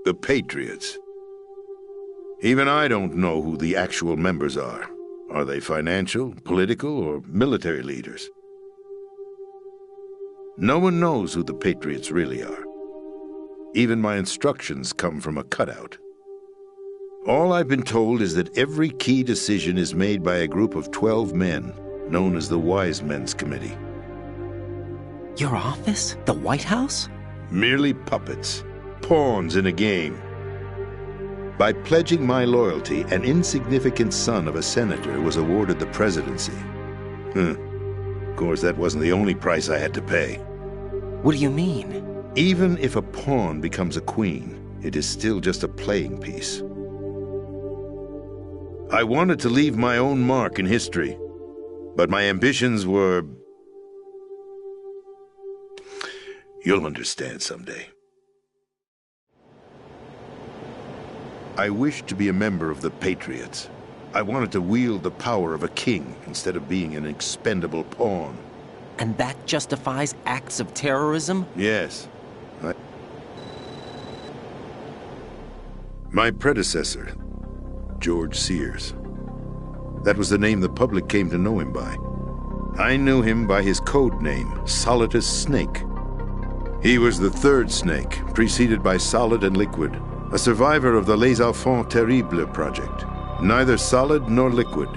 The Patriots. Even I don't know who the actual members are. Are they financial, political, or military leaders? No one knows who the Patriots really are. Even my instructions come from a cutout. All I've been told is that every key decision is made by a group of 12 men, known as the Wise Men's Committee. Your office? The White House? Merely puppets, pawns in a game. By pledging my loyalty, an insignificant son of a senator was awarded the presidency. Of course, that wasn't the only price I had to pay. What do you mean? Even if a pawn becomes a queen, it is still just a playing piece. I wanted to leave my own mark in history, but my ambitions were... You'll understand someday. I wished to be a member of the Patriots. I wanted to wield the power of a king instead of being an expendable pawn. And that justifies acts of terrorism? Yes. My predecessor, George Sears. That was the name the public came to know him by. I knew him by his code name, Solidus Snake. He was the third snake, preceded by Solid and Liquid, a survivor of the Les Enfants Terribles project. Neither solid nor liquid.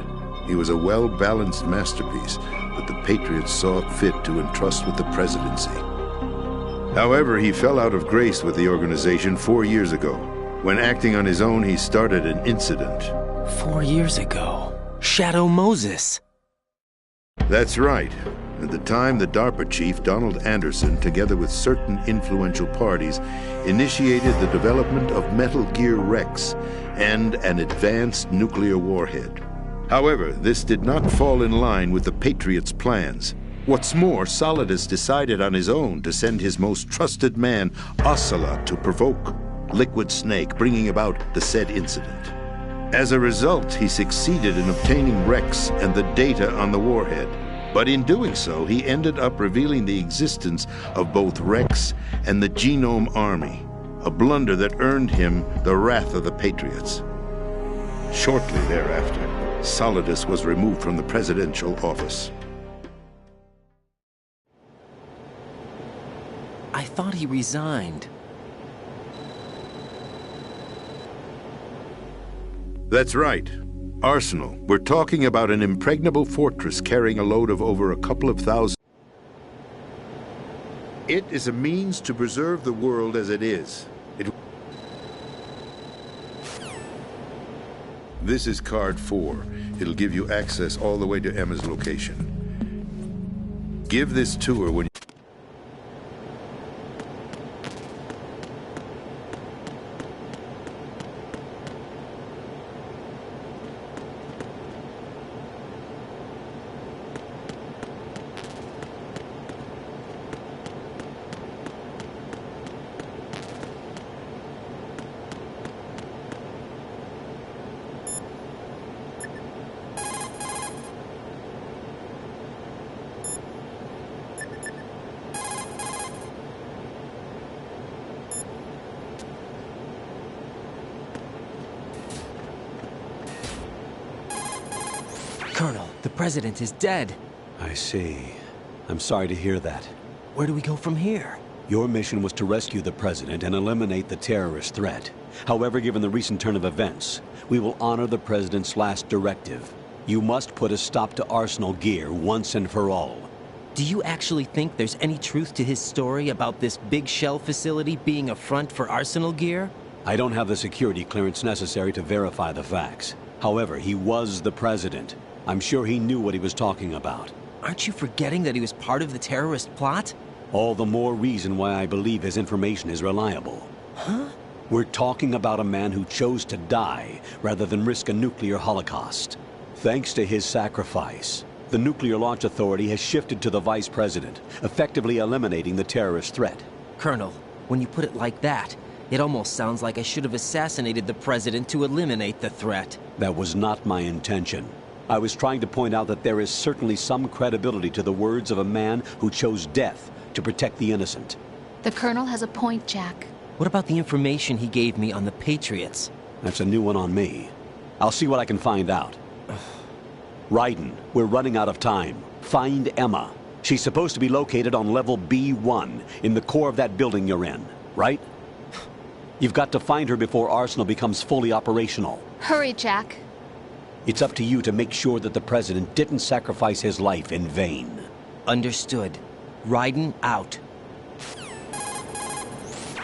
He was a well-balanced masterpiece that the Patriots saw fit to entrust with the presidency. However, he fell out of grace with the organization 4 years ago. When acting on his own, he started an incident. 4 years ago? Shadow Moses. That's right. At the time, the DARPA chief, Donald Anderson, together with certain influential parties, initiated the development of Metal Gear Rex and an advanced nuclear warhead. However, this did not fall in line with the Patriots' plans. What's more, Solidus decided on his own to send his most trusted man, Ocelot, to provoke Liquid Snake, bringing about the said incident. As a result, he succeeded in obtaining Rex and the data on the warhead. But in doing so, he ended up revealing the existence of both Rex and the Genome Army, a blunder that earned him the wrath of the Patriots. Shortly thereafter, Solidus was removed from the presidential office. I thought he resigned. That's right. Arsenal. We're talking about an impregnable fortress carrying a load of over a couple of thousand. It is a means to preserve the world as it is. This is card 4. It'll give you access all the way to Emma's location. Give this to her when you... Colonel, the president is dead. I see. I'm sorry to hear that. Where do we go from here? Your mission was to rescue the president and eliminate the terrorist threat. However, given the recent turn of events, we will honor the president's last directive. You must put a stop to Arsenal Gear once and for all. Do you actually think there's any truth to his story about this big shell facility being a front for Arsenal Gear? I don't have the security clearance necessary to verify the facts. However, he was the president. I'm sure he knew what he was talking about. Aren't you forgetting that he was part of the terrorist plot? All the more reason why I believe his information is reliable. Huh? We're talking about a man who chose to die rather than risk a nuclear holocaust. Thanks to his sacrifice, the Nuclear Launch Authority has shifted to the vice president, effectively eliminating the terrorist threat. Colonel, when you put it like that, it almost sounds like I should have assassinated the president to eliminate the threat. That was not my intention. I was trying to point out that there is certainly some credibility to the words of a man who chose death to protect the innocent. The Colonel has a point, Jack. What about the information he gave me on the Patriots? That's a new one on me. I'll see what I can find out. Raiden, we're running out of time. Find Emma. She's supposed to be located on level B1, in the core of that building you're in, right? You've got to find her before Arsenal becomes fully operational. Hurry, Jack. It's up to you to make sure that the President didn't sacrifice his life in vain. Understood. Raiden out.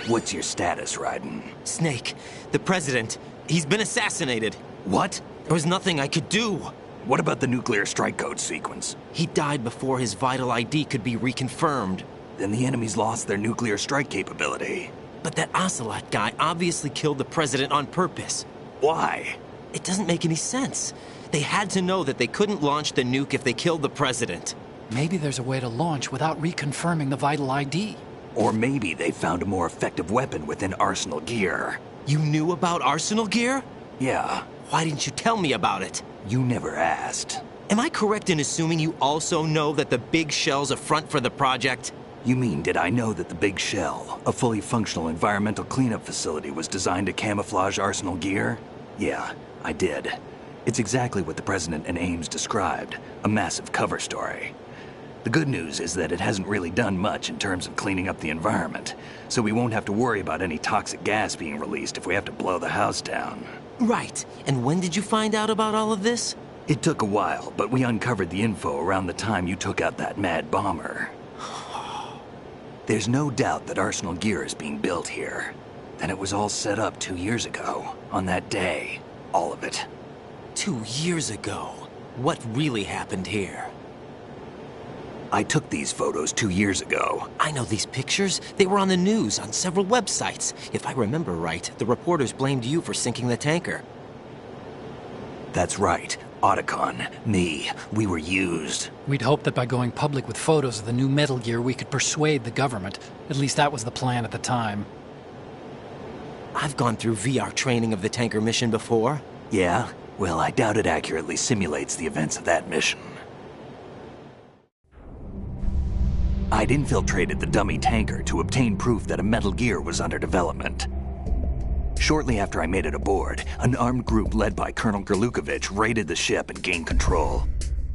What's your status, Raiden? Snake, the President, he's been assassinated. What? There was nothing I could do. What about the nuclear strike code sequence? He died before his vital ID could be reconfirmed. Then the enemy's lost their nuclear strike capability. But that Ocelot guy obviously killed the President on purpose. Why? It doesn't make any sense. They had to know that they couldn't launch the nuke if they killed the President. Maybe there's a way to launch without reconfirming the vital ID. Or maybe they found a more effective weapon within Arsenal gear. You knew about Arsenal gear? Yeah. Why didn't you tell me about it? You never asked. Am I correct in assuming you also know that the Big Shell's a front for the project? You mean, did I know that the Big Shell, a fully functional environmental cleanup facility, was designed to camouflage Arsenal gear? Yeah, I did. It's exactly what the President and Ames described, a massive cover story. The good news is that it hasn't really done much in terms of cleaning up the environment, so we won't have to worry about any toxic gas being released if we have to blow the house down. Right. And when did you find out about all of this? It took a while, but we uncovered the info around the time you took out that mad bomber. There's no doubt that Arsenal gear is being built here. And it was all set up 2 years ago, on that day. All of it. 2 years ago? What really happened here? I took these photos 2 years ago. I know these pictures. They were on the news, on several websites. If I remember right, the reporters blamed you for sinking the tanker. That's right. Otacon, me, we were used. We'd hoped that by going public with photos of the new Metal Gear, we could persuade the government. At least that was the plan at the time. I've gone through VR training of the tanker mission before. Yeah? Well, I doubt it accurately simulates the events of that mission. I'd infiltrated the dummy tanker to obtain proof that a Metal Gear was under development. Shortly after I made it aboard, an armed group led by Colonel Gerlukovich raided the ship and gained control.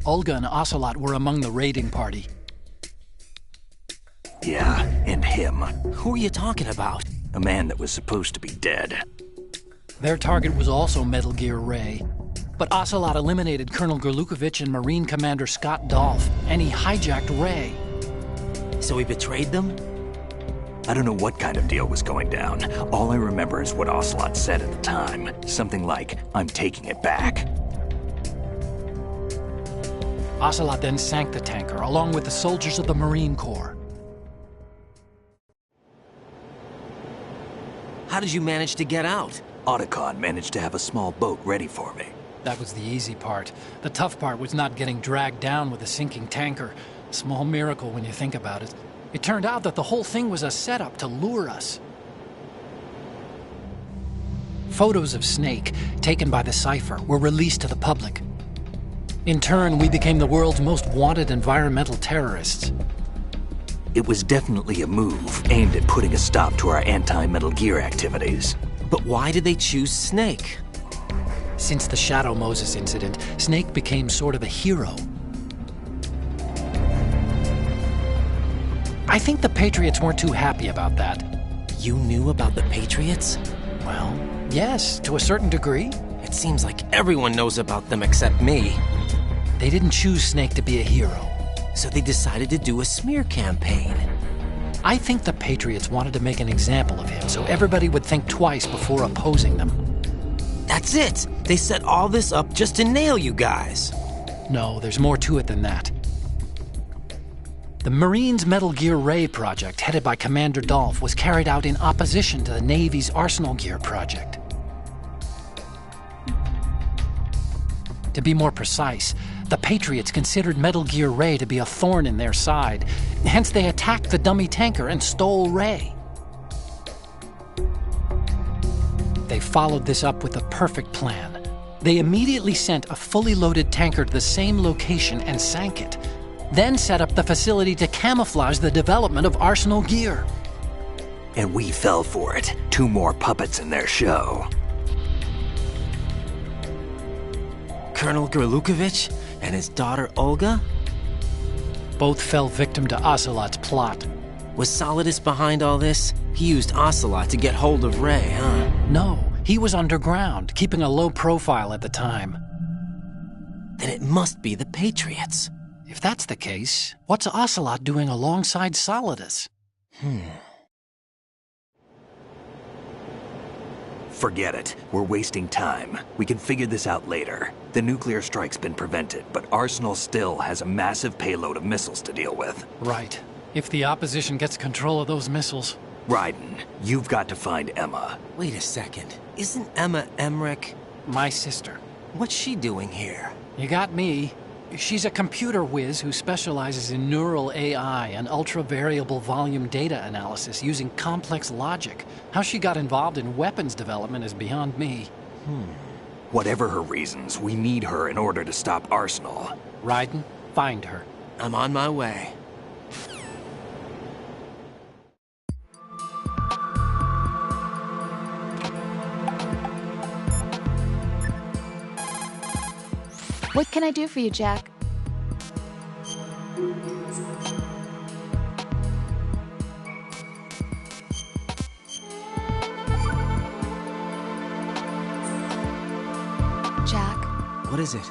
Olga and Ocelot were among the raiding party. Yeah, and him. Who are you talking about? A man that was supposed to be dead. Their target was also Metal Gear Ray. But Ocelot eliminated Colonel Gerlukovich and Marine Commander Scott Dolph, and he hijacked Ray. So he betrayed them? I don't know what kind of deal was going down. All I remember is what Ocelot said at the time. Something like, "I'm taking it back." Ocelot then sank the tanker, along with the soldiers of the Marine Corps. How did you manage to get out? Otacon managed to have a small boat ready for me. That was the easy part. The tough part was not getting dragged down with a sinking tanker. A small miracle when you think about it. It turned out that the whole thing was a setup to lure us. Photos of Snake, taken by the Cypher, were released to the public. In turn, we became the world's most wanted environmental terrorists. It was definitely a move aimed at putting a stop to our anti-Metal Gear activities. But why did they choose Snake? Since the Shadow Moses incident, Snake became sort of a hero. I think the Patriots weren't too happy about that. You knew about the Patriots? Well, yes, to a certain degree. It seems like everyone knows about them except me. They didn't choose Snake to be a hero. So they decided to do a smear campaign. I think the Patriots wanted to make an example of him so everybody would think twice before opposing them. That's it! They set all this up just to nail you guys. No, there's more to it than that. The Marines' Metal Gear Ray project, headed by Commander Dolph, was carried out in opposition to the Navy's Arsenal Gear project. To be more precise, the Patriots considered Metal Gear Ray to be a thorn in their side. Hence, they attacked the dummy tanker and stole Ray. They followed this up with a perfect plan. They immediately sent a fully loaded tanker to the same location and sank it. Then set up the facility to camouflage the development of Arsenal Gear. And we fell for it. 2 more puppets in their show. Colonel Gerlukovich and his daughter Olga? Both fell victim to Ocelot's plot. Was Solidus behind all this? He used Ocelot to get hold of Ray, huh? No, he was underground, keeping a low profile at the time. Then it must be the Patriots. If that's the case, what's Ocelot doing alongside Solidus? Forget it. We're wasting time. We can figure this out later. The nuclear strike's been prevented, but Arsenal still has a massive payload of missiles to deal with. Right. If the opposition gets control of those missiles... Raiden, you've got to find Emma. Wait a second. Isn't Emma Emmerich? My sister. What's she doing here? You got me. She's a computer whiz who specializes in neural AI and ultra-variable volume data analysis using complex logic. How she got involved in weapons development is beyond me. Whatever her reasons, we need her in order to stop Arsenal. Raiden, find her. I'm on my way. What can I do for you, Jack? Jack? What is it?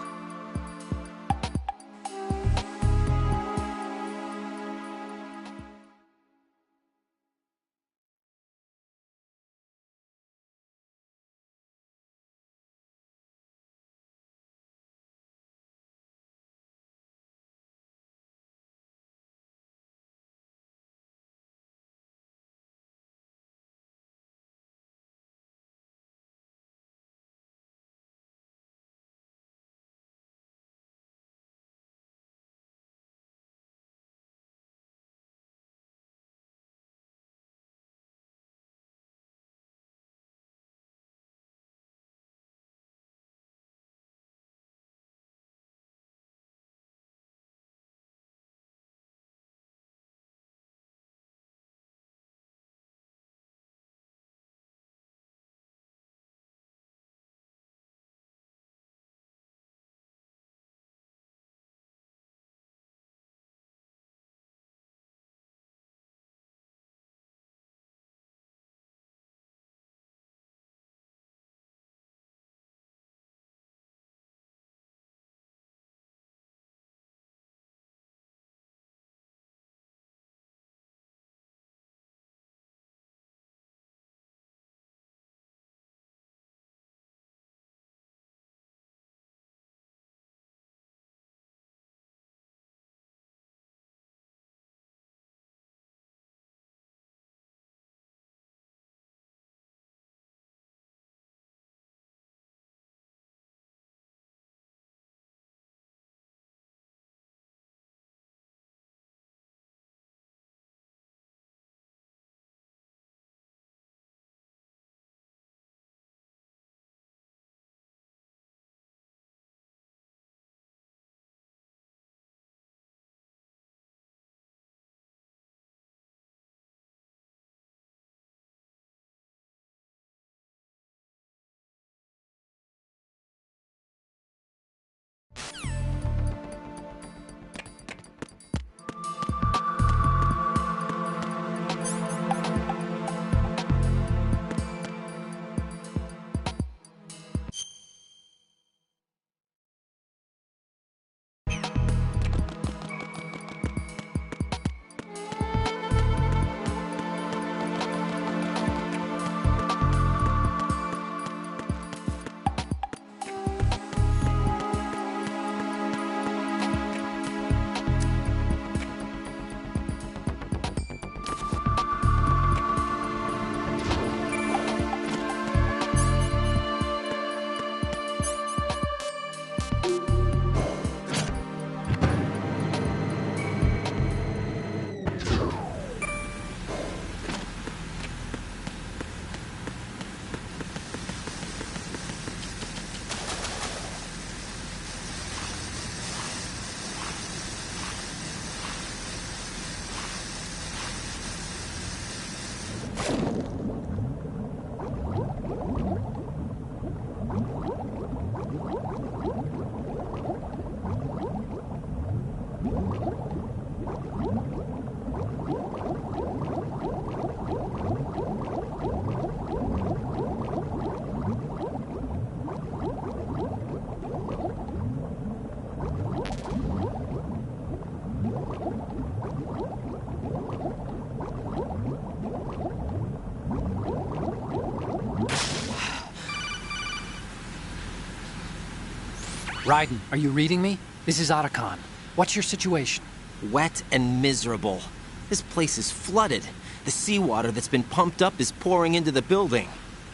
Raiden, are you reading me? This is Otacon. What's your situation? Wet and miserable. This place is flooded. The seawater that's been pumped up is pouring into the building.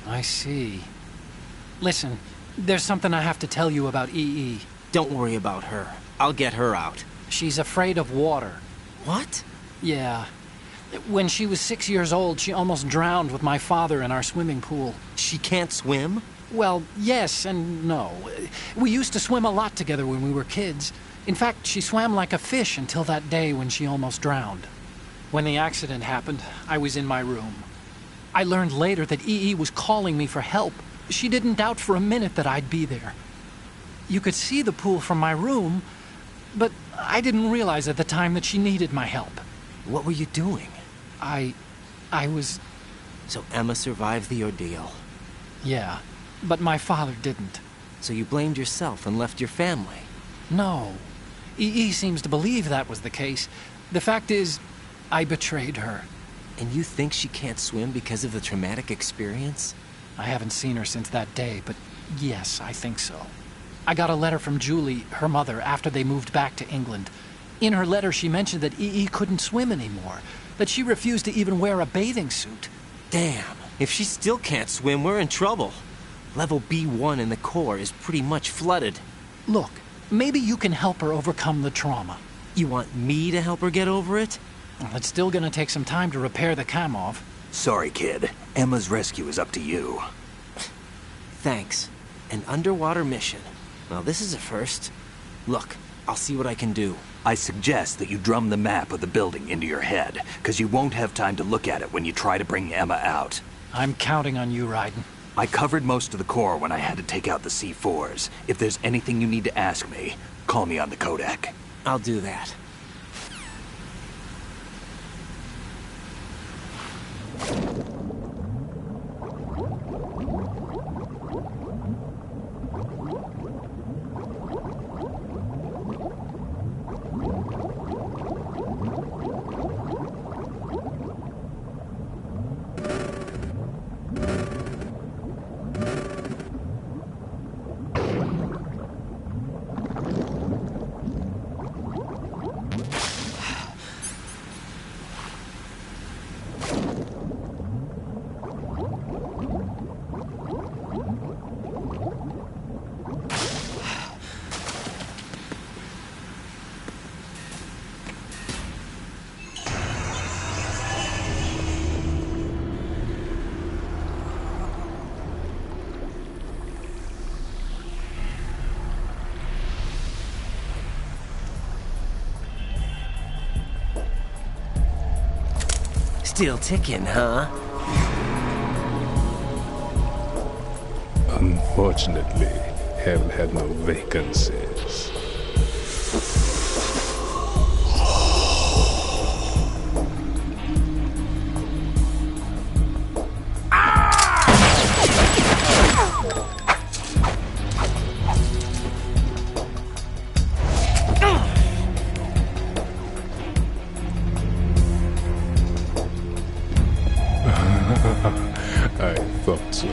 I see. Listen, there's something I have to tell you about EE. Don't worry about her. I'll get her out. She's afraid of water. What? Yeah. When she was 6 years old, she almost drowned with my father in our swimming pool. She can't swim? Well, yes and no. We used to swim a lot together when we were kids. In fact, she swam like a fish until that day when she almost drowned. When the accident happened, I was in my room. I learned later that EE was calling me for help. She didn't doubt for a minute that I'd be there. You could see the pool from my room, but I didn't realize at the time that she needed my help. What were you doing? I was... So Emma survived the ordeal. Yeah, but my father didn't. So you blamed yourself and left your family? No. EE seems to believe that was the case. The fact is, I betrayed her. And you think she can't swim because of the traumatic experience? I haven't seen her since that day, but yes, I think so. I got a letter from Julie, her mother, after they moved back to England. In her letter, she mentioned that EE couldn't swim anymore, that she refused to even wear a bathing suit. Damn, if she still can't swim, we're in trouble. Level B1 in the core is pretty much flooded. Look, maybe you can help her overcome the trauma. You want me to help her get over it? Well, it's still gonna take some time to repair the Kamov. Sorry, kid. Emma's rescue is up to you. Thanks. An underwater mission. Well, this is a first. Look, I'll see what I can do. I suggest that you drum the map of the building into your head, because you won't have time to look at it when you try to bring Emma out. I'm counting on you, Raiden. I covered most of the core when I had to take out the C4s. If there's anything you need to ask me, call me on the codec. I'll do that. Still ticking, huh? Unfortunately, hell had no vacancies. I thought so.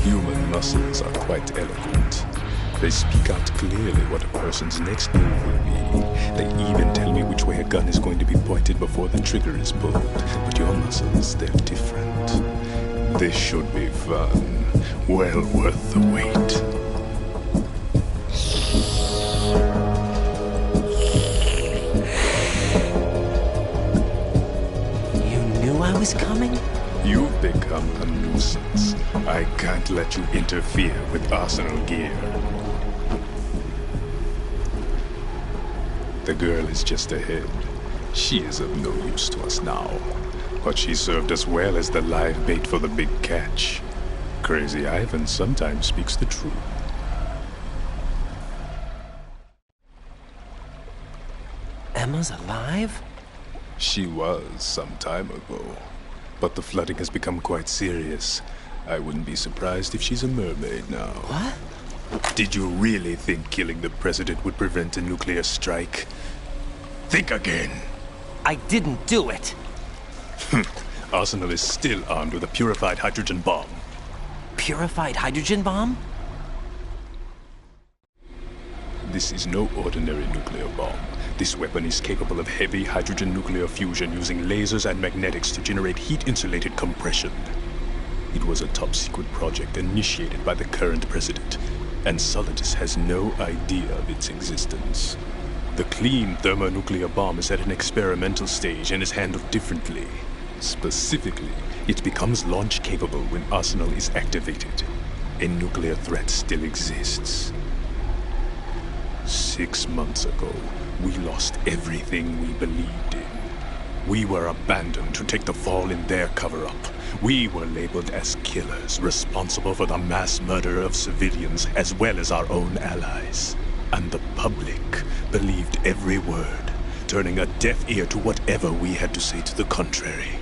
Human muscles are quite eloquent. They speak out clearly what a person's next move will be. They even tell me which way a gun is going to be pointed before the trigger is pulled. But your muscles, they're different. This should be fun. Well worth the wait. I was coming? You've become a nuisance. I can't let you interfere with Arsenal gear. The girl is just ahead. She is of no use to us now. But she served us well as the live bait for the big catch. Crazy Ivan sometimes speaks the truth. Emma's alive? She was some time ago. But the flooding has become quite serious. I wouldn't be surprised if she's a mermaid now. What? Did you really think killing the president would prevent a nuclear strike? Think again. I didn't do it. Arsenal is still armed with a purified hydrogen bomb. purified hydrogen bomb? This is no ordinary nuclear bomb. This weapon is capable of heavy hydrogen nuclear fusion using lasers and magnetics to generate heat-insulated compression. It was a top-secret project initiated by the current president, and Solidus has no idea of its existence. The clean thermonuclear bomb is at an experimental stage and is handled differently. Specifically, it becomes launch-capable when Arsenal is activated. A nuclear threat still exists. 6 months ago, we lost everything we believed in. We were abandoned to take the fall in their cover-up. We were labeled as killers, responsible for the mass murder of civilians as well as our own allies. And the public believed every word, turning a deaf ear to whatever we had to say to the contrary.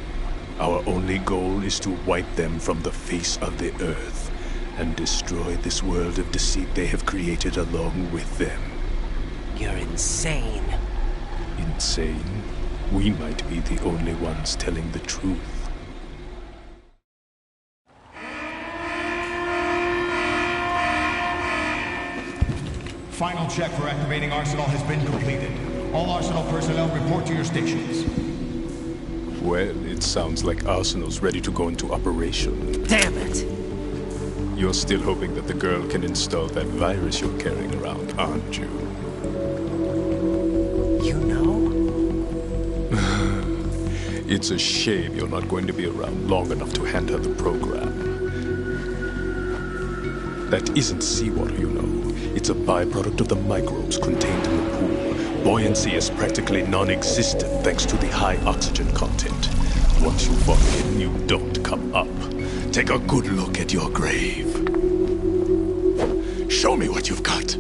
Our only goal is to wipe them from the face of the earth and destroy this world of deceit they have created along with them. You're insane. Insane? We might be the only ones telling the truth. Final check for activating Arsenal has been completed. All Arsenal personnel report to your stations. Well, it sounds like Arsenal's ready to go into operation. Damn it! You're still hoping that the girl can install that virus you're carrying around, aren't you? You know? It's a shame you're not going to be around long enough to hand her the program. That isn't seawater, you know. It's a byproduct of the microbes contained in the pool. Buoyancy is practically non-existent thanks to the high oxygen content. Once you fall in, you don't come up. Take a good look at your grave. Show me what you've got.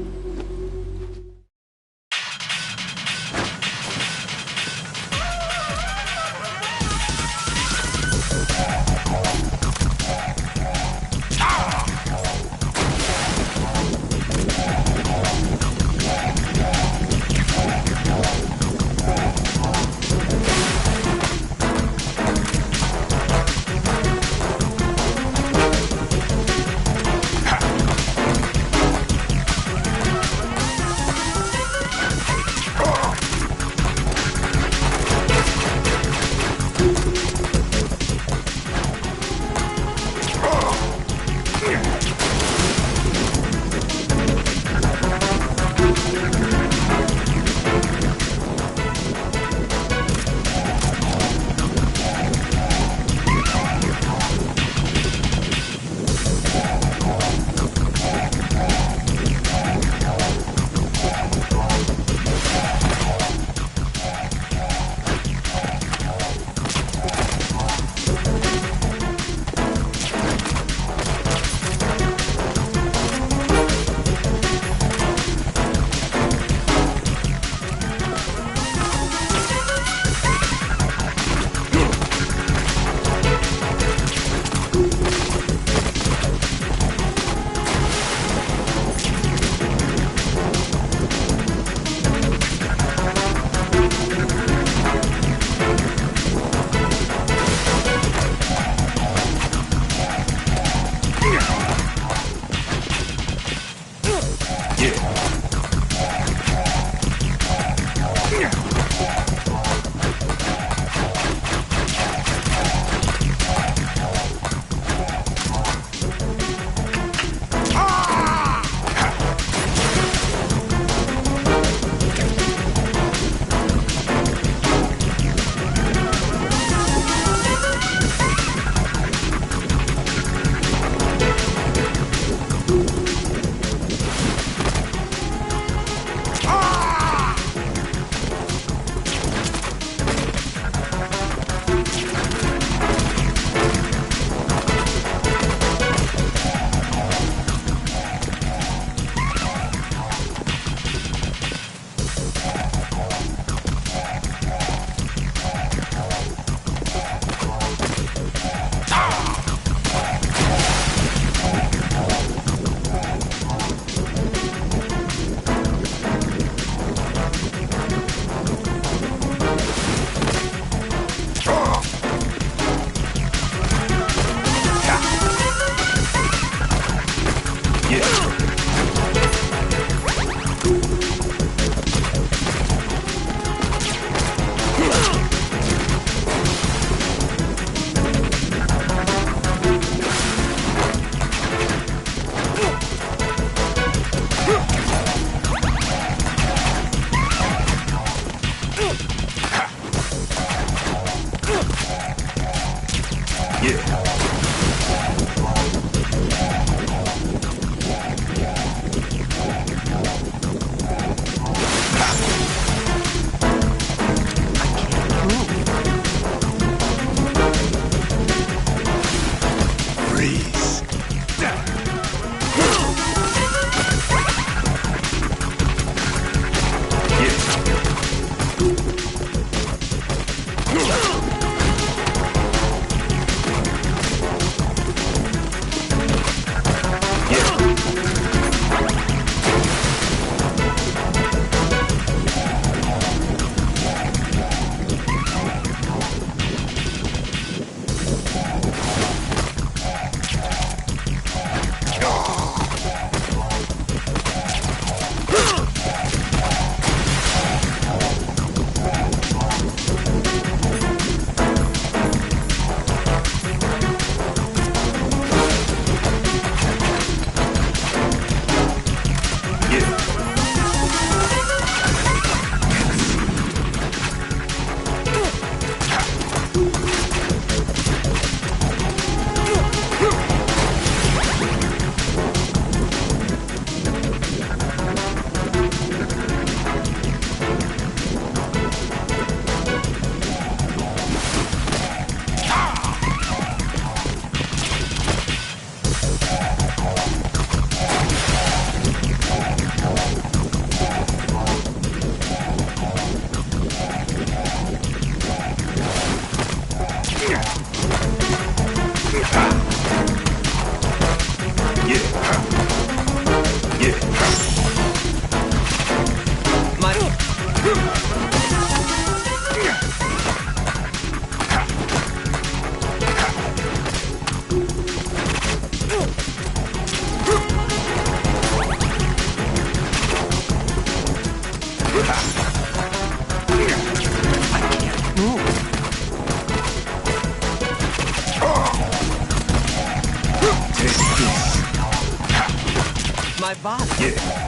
My body. Yeah.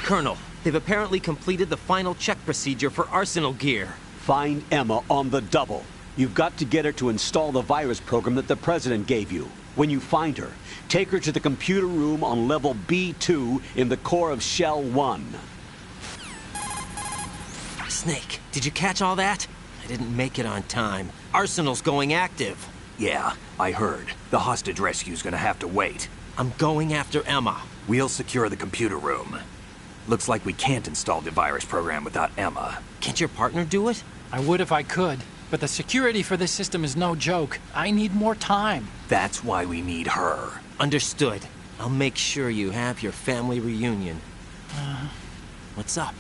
Colonel, they've apparently completed the final check procedure for arsenal gear. Find Emma on the double. You've got to get her to install the virus program that the President gave you. When you find her, take her to the computer room on level B2 in the core of Shell 1. Snake, did you catch all that? I didn't make it on time. Arsenal's going active. Yeah, I heard. The hostage rescue's gonna have to wait. I'm going after Emma. We'll secure the computer room. Looks like we can't install the virus program without Emma. Can't your partner do it? I would if I could, but the security for this system is no joke. I need more time. That's why we need her. Understood. I'll make sure you have your family reunion. What's up?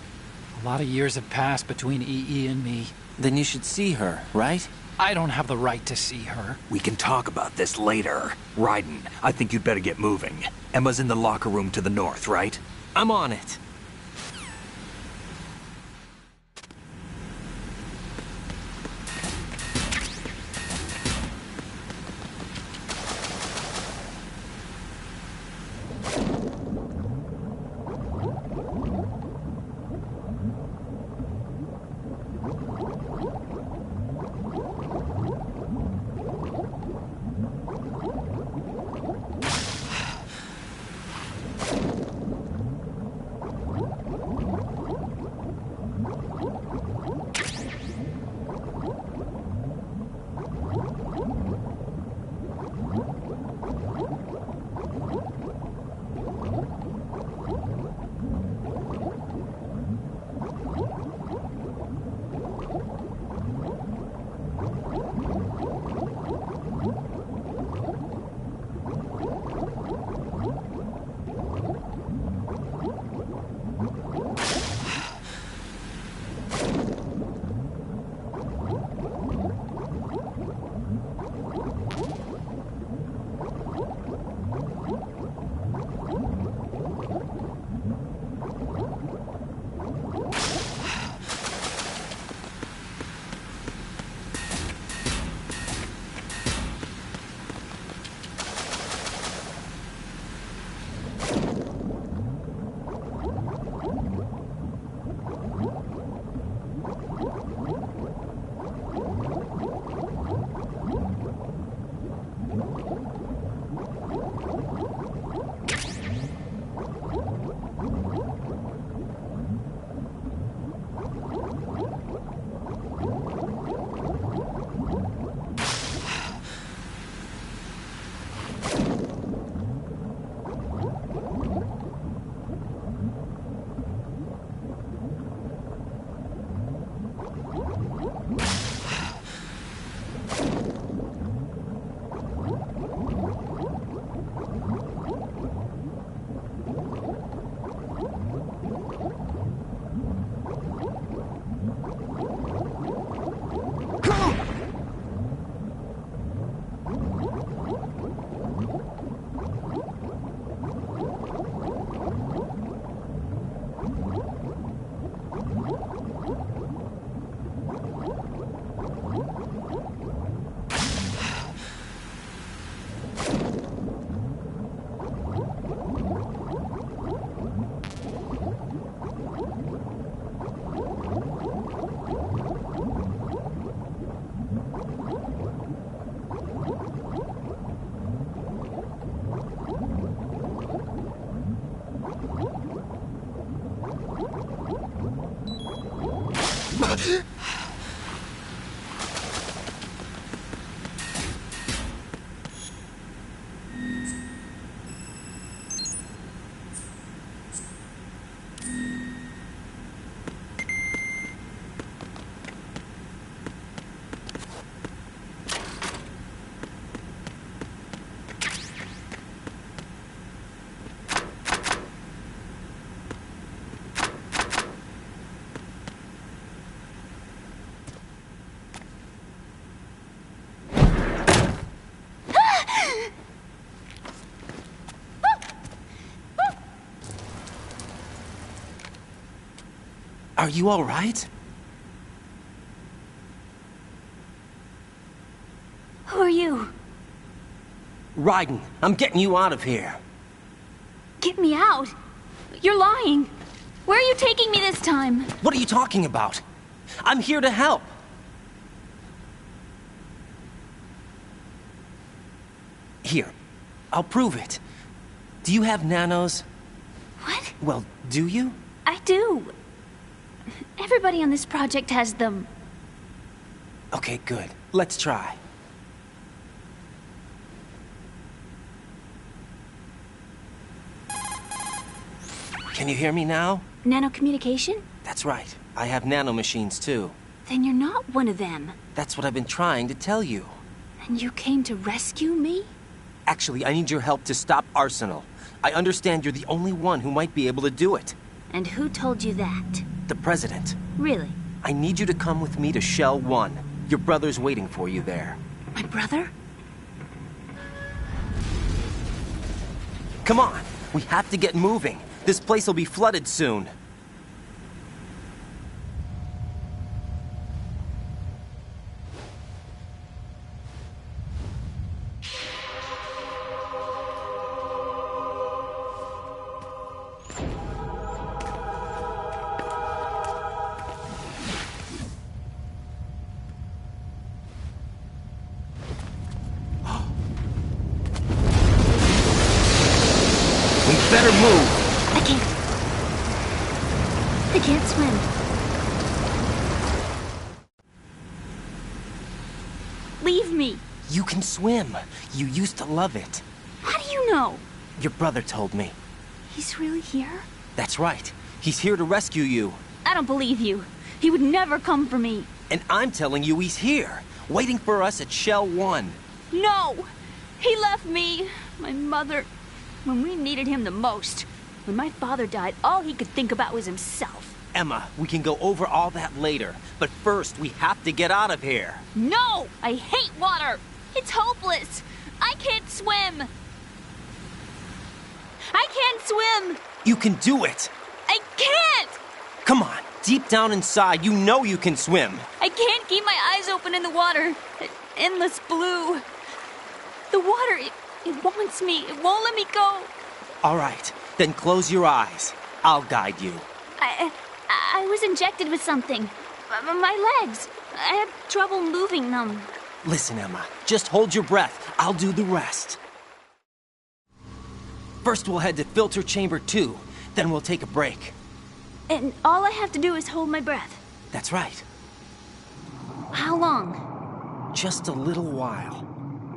A lot of years have passed between EE and me. Then you should see her, right? I don't have the right to see her. We can talk about this later. Raiden, I think you'd better get moving. Emma's in the locker room to the north, right? I'm on it. Are you all right? Who are you? Raiden, I'm getting you out of here. Get me out? You're lying. Where are you taking me this time? What are you talking about? I'm here to help. Here, I'll prove it. Do you have nanos? What? Well, do you? I do. Everybody on this project has them. Okay, good. Let's try. Can you hear me now? Nanocommunication? That's right. I have nanomachines too. Then you're not one of them. That's what I've been trying to tell you. And you came to rescue me? Actually, I need your help to stop Arsenal. I understand you're the only one who might be able to do it. And who told you that? The President. Really? I need you to come with me to Shell 1. Your brother's waiting for you there. My brother? Come on! We have to get moving. This place will be flooded soon. We better move! I can't swim. Leave me. You can swim. You used to love it. How do you know? Your brother told me. He's really here? That's right. He's here to rescue you. I don't believe you. He would never come for me. And I'm telling you he's here, waiting for us at Shell 1. No! He left me, my mother, when we needed him the most. When my father died, all he could think about was himself. Emma, we can go over all that later. But first, we have to get out of here. No! I hate water! It's hopeless! I can't swim! I can't swim! You can do it! I can't! Come on, deep down inside, you know you can swim. I can't keep my eyes open in the water. Endless blue. The water, it wants me. It won't let me go. All right, then close your eyes. I'll guide you. I was injected with something. My legs. I have trouble moving them. Listen, Emma, just hold your breath. I'll do the rest. First, we'll head to filter chamber 2. Then we'll take a break. And all I have to do is hold my breath. That's right. How long? Just a little while.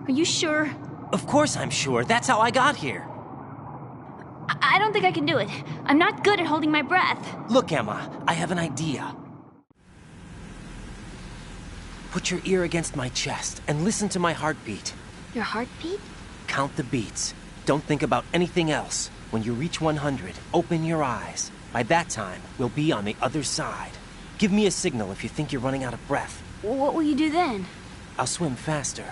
Are you sure? Of course I'm sure. That's how I got here. I don't think I can do it. I'm not good at holding my breath. Look, Emma, I have an idea. Put your ear against my chest and listen to my heartbeat. Your heartbeat? Count the beats. Don't think about anything else. When you reach 100, open your eyes. By that time, we'll be on the other side. Give me a signal if you think you're running out of breath. What will you do then? I'll swim faster.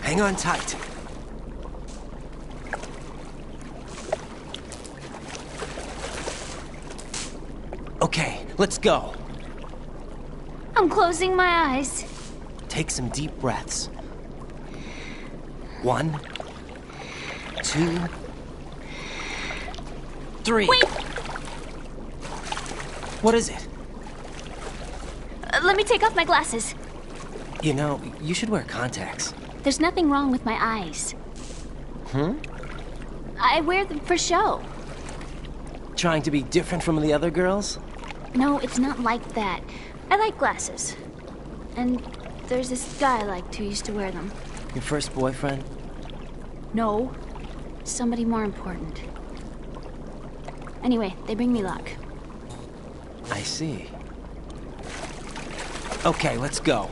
Hang on tight. Okay, let's go. I'm closing my eyes. Take some deep breaths. 1, 2, 3. Wait! What is it? Let me take off my glasses. You know, you should wear contacts. There's nothing wrong with my eyes. I wear them for show. Trying to be different from the other girls? No, it's not like that. I like glasses. And there's this guy I liked who used to wear them. Your first boyfriend? No. Somebody more important. Anyway, they bring me luck. I see. Okay, let's go.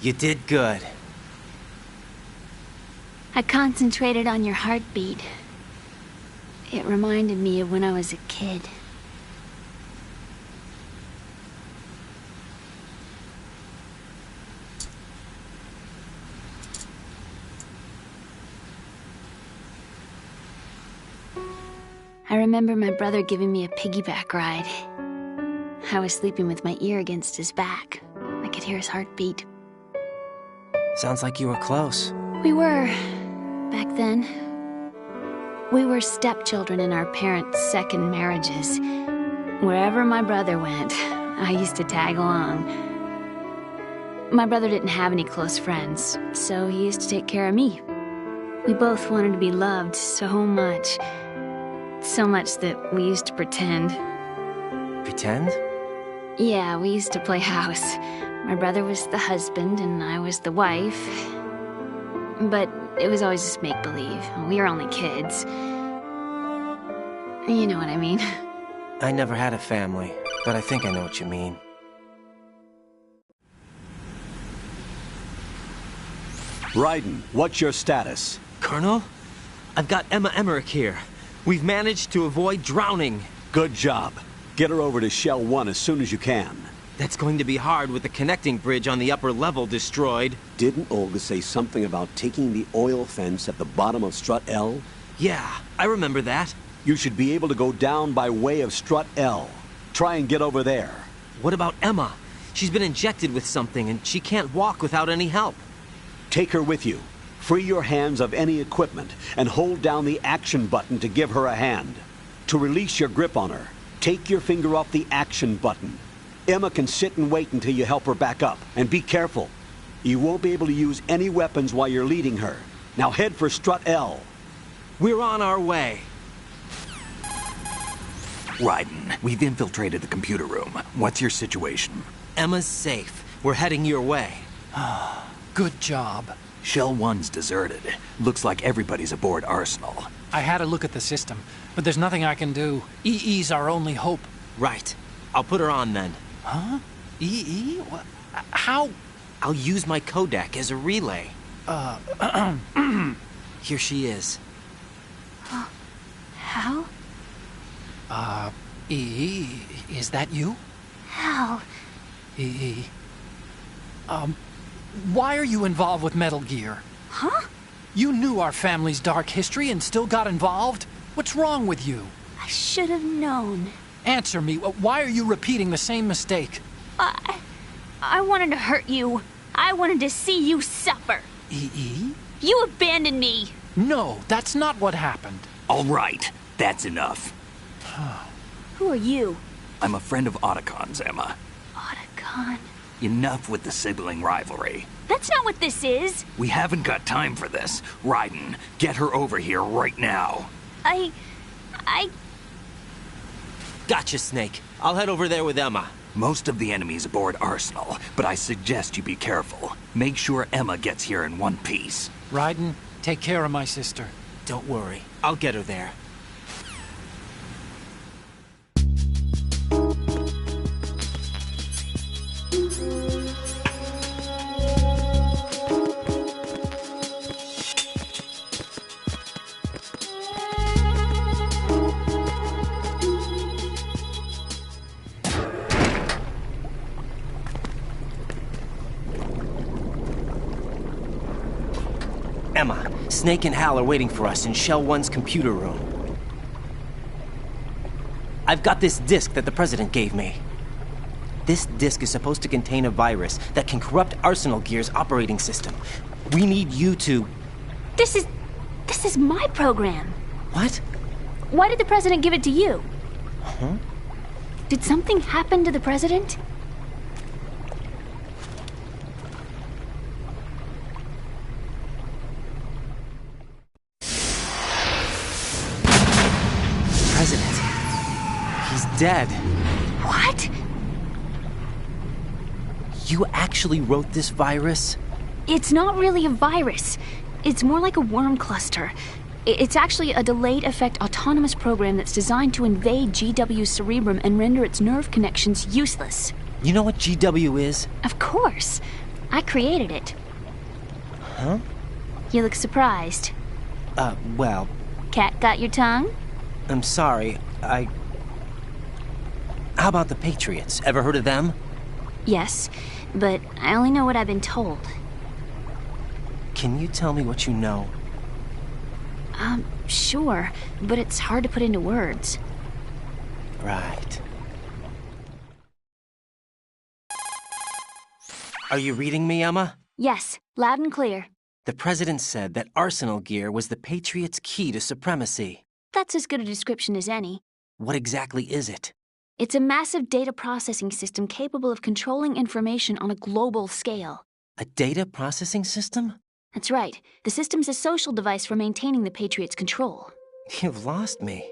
You did good. I concentrated on your heartbeat. It reminded me of when I was a kid. I remember my brother giving me a piggyback ride. I was sleeping with my ear against his back. I could hear his heartbeat. Sounds like you were close. We were, back then. We were stepchildren in our parents' second marriages. Wherever my brother went, I used to tag along. My brother didn't have any close friends, so he used to take care of me. We both wanted to be loved so much. So much that we used to pretend. Pretend? Yeah, we used to play house. My brother was the husband and I was the wife. But it was always just make-believe. We were only kids. You know what I mean. I never had a family, but I think I know what you mean. Raiden, what's your status? Colonel? I've got Emma Emmerich here. We've managed to avoid drowning. Good job. Get her over to Shell 1 as soon as you can. That's going to be hard with the connecting bridge on the upper level destroyed. Didn't Olga say something about taking the oil fence at the bottom of Strut L? Yeah, I remember that. You should be able to go down by way of Strut L. Try and get over there. What about Emma? She's been injected with something and she can't walk without any help. Take her with you. Free your hands of any equipment and hold down the action button to give her a hand. To release your grip on her, take your finger off the action button. Emma can sit and wait until you help her back up. And be careful. You won't be able to use any weapons while you're leading her. Now head for Strut L. We're on our way. Raiden, we've infiltrated the computer room. What's your situation? Emma's safe. We're heading your way. Good job. Shell 1's deserted. Looks like everybody's aboard Arsenal. I had a look at the system, but there's nothing I can do. EE's our only hope. Right. I'll put her on then. Huh? EE? What? How? I'll use my codec as a relay. Here she is. Hal? EE, is that you? Hal. EE. Why are you involved with Metal Gear? Huh? You knew our family's dark history and still got involved? What's wrong with you? I should have known. Answer me. Why are you repeating the same mistake? I wanted to hurt you. I wanted to see you suffer. EE? You abandoned me. No, that's not what happened. All right, that's enough. Who are you? I'm a friend of Otacon's, Emma. Otacon? Enough with the sibling rivalry. That's not what this is. We haven't got time for this. Raiden, get her over here right now. I... Gotcha, Snake. I'll head over there with Emma. Most of the enemy's aboard Arsenal, but I suggest you be careful. Make sure Emma gets here in one piece. Raiden, take care of my sister. Don't worry. I'll get her there. Emma, Snake and Hal are waiting for us in Shell 1's computer room. I've got this disk that the President gave me. This disk is supposed to contain a virus that can corrupt Arsenal Gear's operating system. We need you to... This is my program. What? Why did the President give it to you? Huh? Did something happen to the President? President. He's dead. What? You actually wrote this virus? It's not really a virus. It's more like a worm cluster. It's actually a delayed effect autonomous program that's designed to invade GW's cerebrum and render its nerve connections useless. You know what GW is? Of course. I created it. Huh? You look surprised. Well... Cat got your tongue? I'm sorry, How about the Patriots? Ever heard of them? Yes, but I only know what I've been told. Can you tell me what you know? Sure, but it's hard to put into words. Right. Are you reading me, Emma? Yes, loud and clear. The President said that Arsenal gear was the Patriots' key to supremacy. That's as good a description as any. What exactly is it? It's a massive data processing system capable of controlling information on a global scale. A data processing system? That's right. The system's a social device for maintaining the Patriots' control. You've lost me.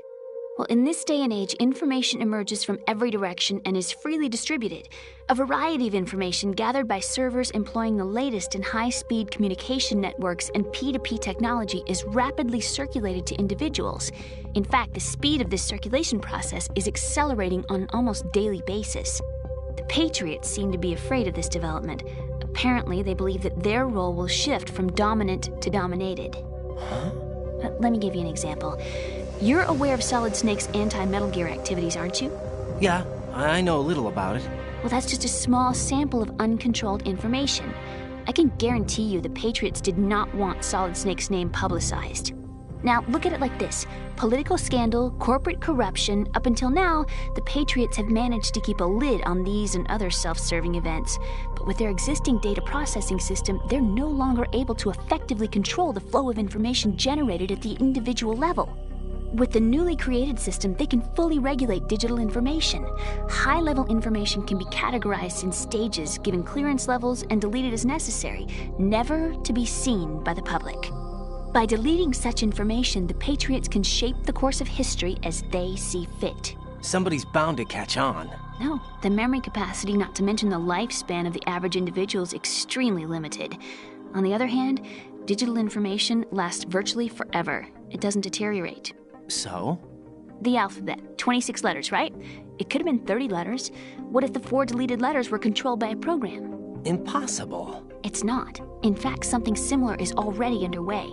Well, in this day and age, information emerges from every direction and is freely distributed. A variety of information gathered by servers employing the latest in high-speed communication networks and P2P technology is rapidly circulated to individuals. In fact, the speed of this circulation process is accelerating on an almost daily basis. The Patriots seem to be afraid of this development. Apparently, they believe that their role will shift from dominant to dominated. Huh? Let me give you an example. You're aware of Solid Snake's anti-Metal Gear activities, aren't you? Yeah, I know a little about it. Well, that's just a small sample of uncontrolled information. I can guarantee you the Patriots did not want Solid Snake's name publicized. Now, look at it like this. Political scandal, corporate corruption, up until now, the Patriots have managed to keep a lid on these and other self-serving events. But with their existing data processing system, they're no longer able to effectively control the flow of information generated at the individual level. With the newly created system, they can fully regulate digital information. High-level information can be categorized in stages, given clearance levels, and deleted as necessary, never to be seen by the public. By deleting such information, the Patriots can shape the course of history as they see fit. Somebody's bound to catch on. No, the memory capacity, not to mention the lifespan of the average individual, is extremely limited. On the other hand, digital information lasts virtually forever. It doesn't deteriorate. So? The alphabet, 26 letters, right? It could have been 30 letters. What if the 4 deleted letters were controlled by a program? Impossible. It's not. In fact, something similar is already underway.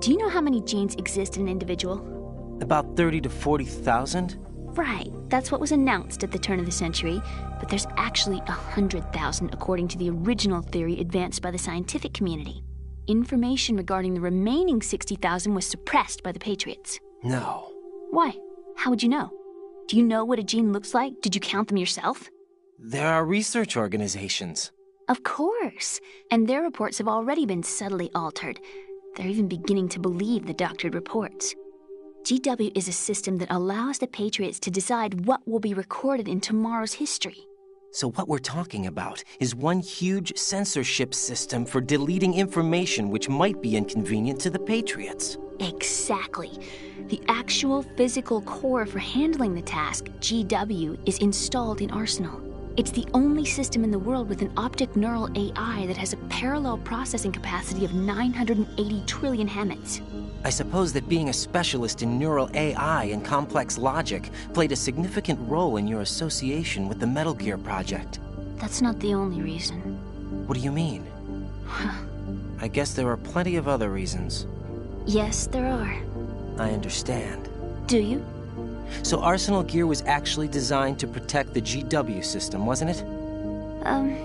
Do you know how many genes exist in an individual? About 30 to 40,000? Right, that's what was announced at the turn of the century, but there's actually 100,000 according to the original theory advanced by the scientific community. Information regarding the remaining 60,000 was suppressed by the Patriots. No. Why? How would you know? Do you know what a gene looks like? Did you count them yourself? There are research organizations. Of course, and their reports have already been subtly altered. They're even beginning to believe the doctored reports. GW is a system that allows the Patriots to decide what will be recorded in tomorrow's history. So what we're talking about is one huge censorship system for deleting information which might be inconvenient to the Patriots. Exactly. The actual physical core for handling the task, GW, is installed in Arsenal. It's the only system in the world with an optic neural AI that has a parallel processing capacity of 980 trillion Hammets. I suppose that being a specialist in neural AI and complex logic played a significant role in your association with the Metal Gear project. That's not the only reason. What do you mean? I guess there are plenty of other reasons. Yes, there are. I understand. Do you? So Arsenal gear was actually designed to protect the GW system, wasn't it?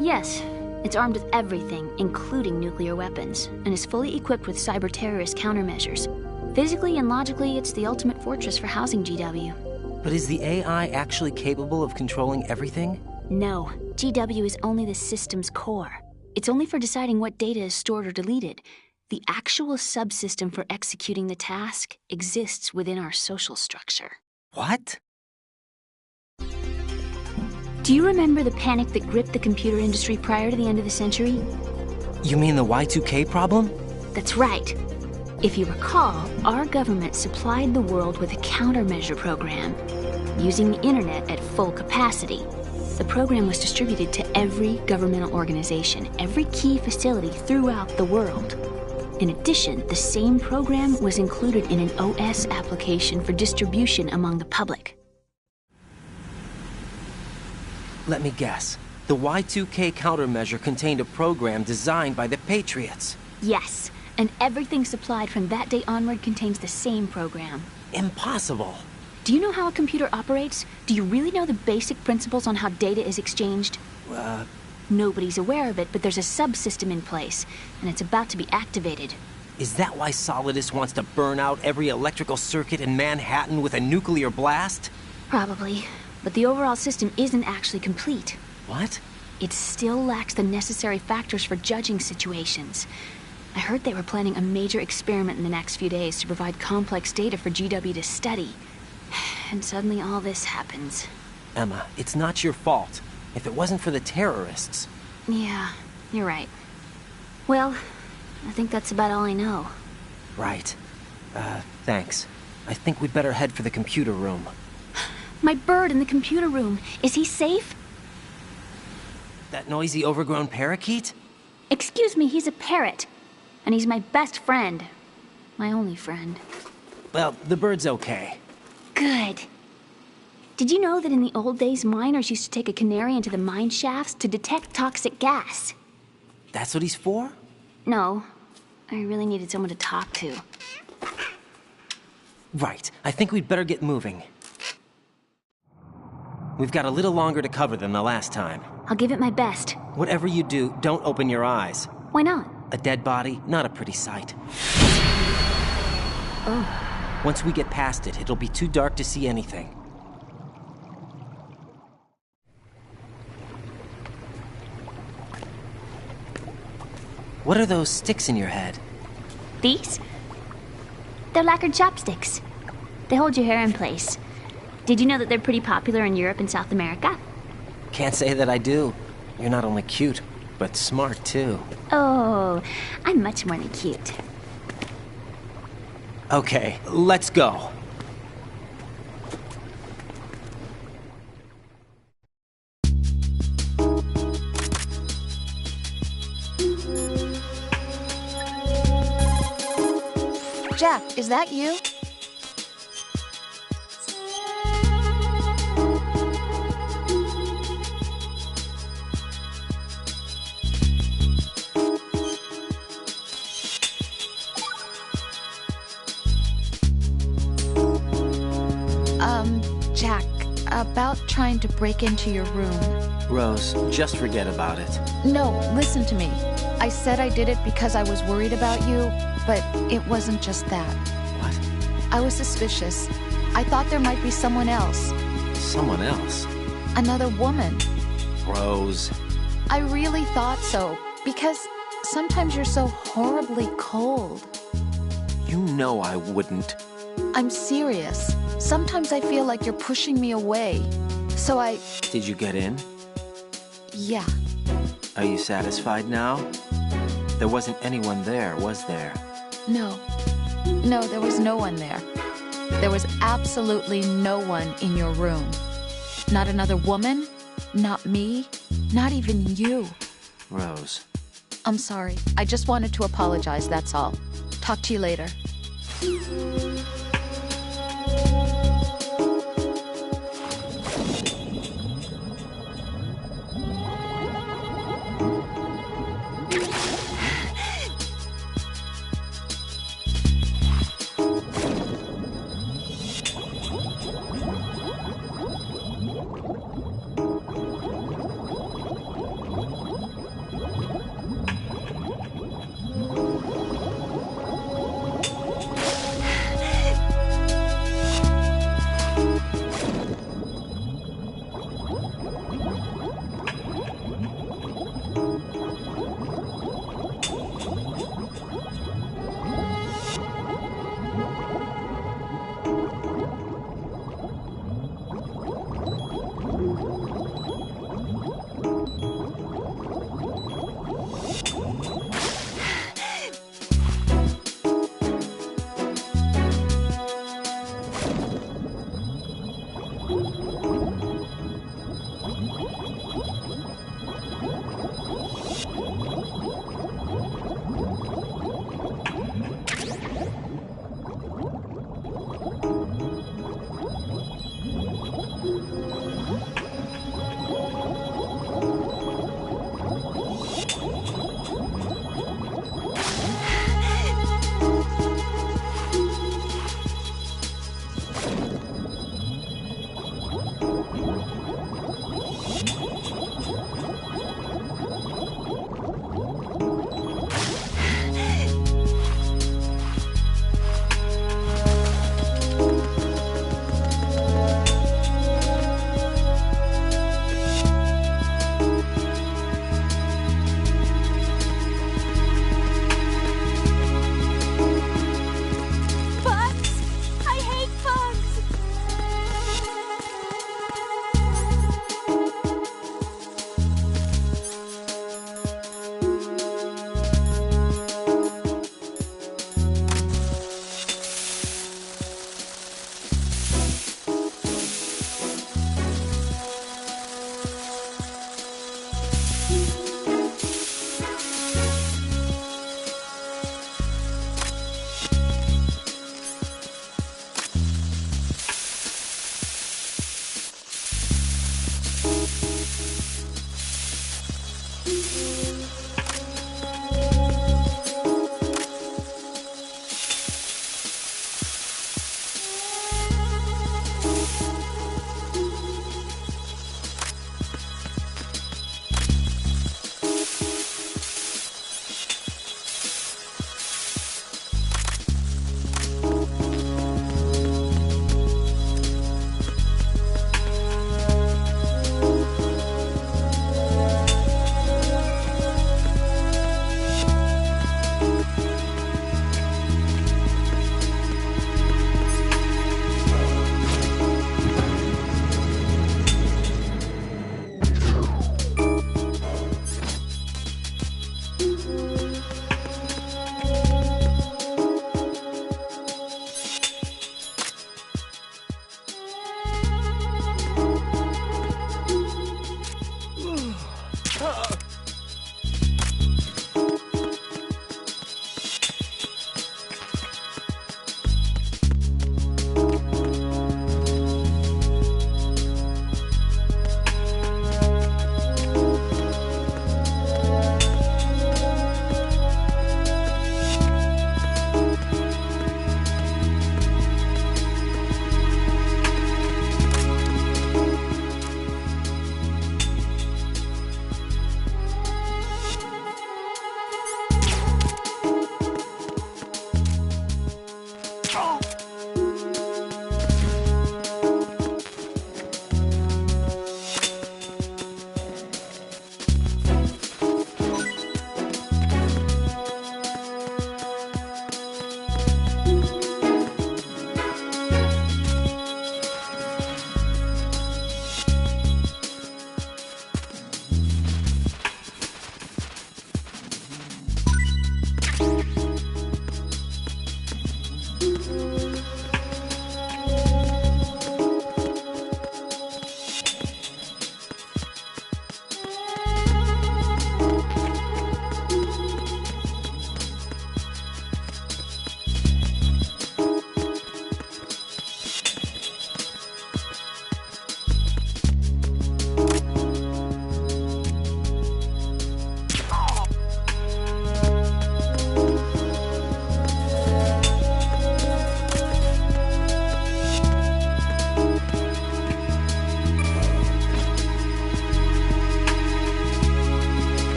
Yes. It's armed with everything, including nuclear weapons, and is fully equipped with cyber-terrorist countermeasures. Physically and logically, it's the ultimate fortress for housing GW. But is the AI actually capable of controlling everything? No. GW is only the system's core. It's only for deciding what data is stored or deleted. The actual subsystem for executing the task exists within our social structure. What? Do you remember the panic that gripped the computer industry prior to the end of the century? You mean the Y2K problem? That's right. If you recall, our government supplied the world with a countermeasure program, using the internet at full capacity. The program was distributed to every governmental organization, every key facility throughout the world. In addition, the same program was included in an OS application for distribution among the public. Let me guess. The Y2K countermeasure contained a program designed by the Patriots. Yes, and everything supplied from that day onward contains the same program. Impossible. Do you know how a computer operates? Do you really know the basic principles on how data is exchanged? Nobody's aware of it, but there's a subsystem in place, and it's about to be activated. Is that why Solidus wants to burn out every electrical circuit in Manhattan with a nuclear blast? Probably, but the overall system isn't actually complete. What? It still lacks the necessary factors for judging situations. I heard they were planning a major experiment in the next few days to provide complex data for GW to study. And suddenly all this happens. Emma, it's not your fault. If it wasn't for the terrorists... Yeah, you're right. Well, I think that's about all I know. Right. Thanks. I think we'd better head for the computer room. My bird in the computer room. Is he safe? That noisy, overgrown parakeet? Excuse me, he's a parrot. And he's my best friend. My only friend. Well, the bird's okay. Good. Did you know that in the old days, miners used to take a canary into the mine shafts to detect toxic gas? That's what he's for? No. I really needed someone to talk to. Right. I think we'd better get moving. We've got a little longer to cover than the last time. I'll give it my best. Whatever you do, don't open your eyes. Why not? A dead body, not a pretty sight. Oh. Once we get past it, it'll be too dark to see anything. What are those sticks in your head? These? They're lacquered chopsticks. They hold your hair in place. Did you know that they're pretty popular in Europe and South America? Can't say that I do. You're not only cute, but smart too. Oh, I'm much more than cute. Okay, let's go. Jack, is that you? Jack, about trying to break into your room. Rose, just forget about it. No, listen to me. I said I did it because I was worried about you, but it wasn't just that. What? I was suspicious. I thought there might be someone else. Someone else? Another woman. Rose. I really thought so, because sometimes you're so horribly cold. You know I wouldn't. I'm serious. Sometimes I feel like you're pushing me away. So I... Did you get in? Yeah. Are you satisfied now? There wasn't anyone there, was there? No. No, there was no one there. There was absolutely no one in your room. Not another woman, not me, not even you. Rose. I'm sorry. I just wanted to apologize, that's all. Talk to you later.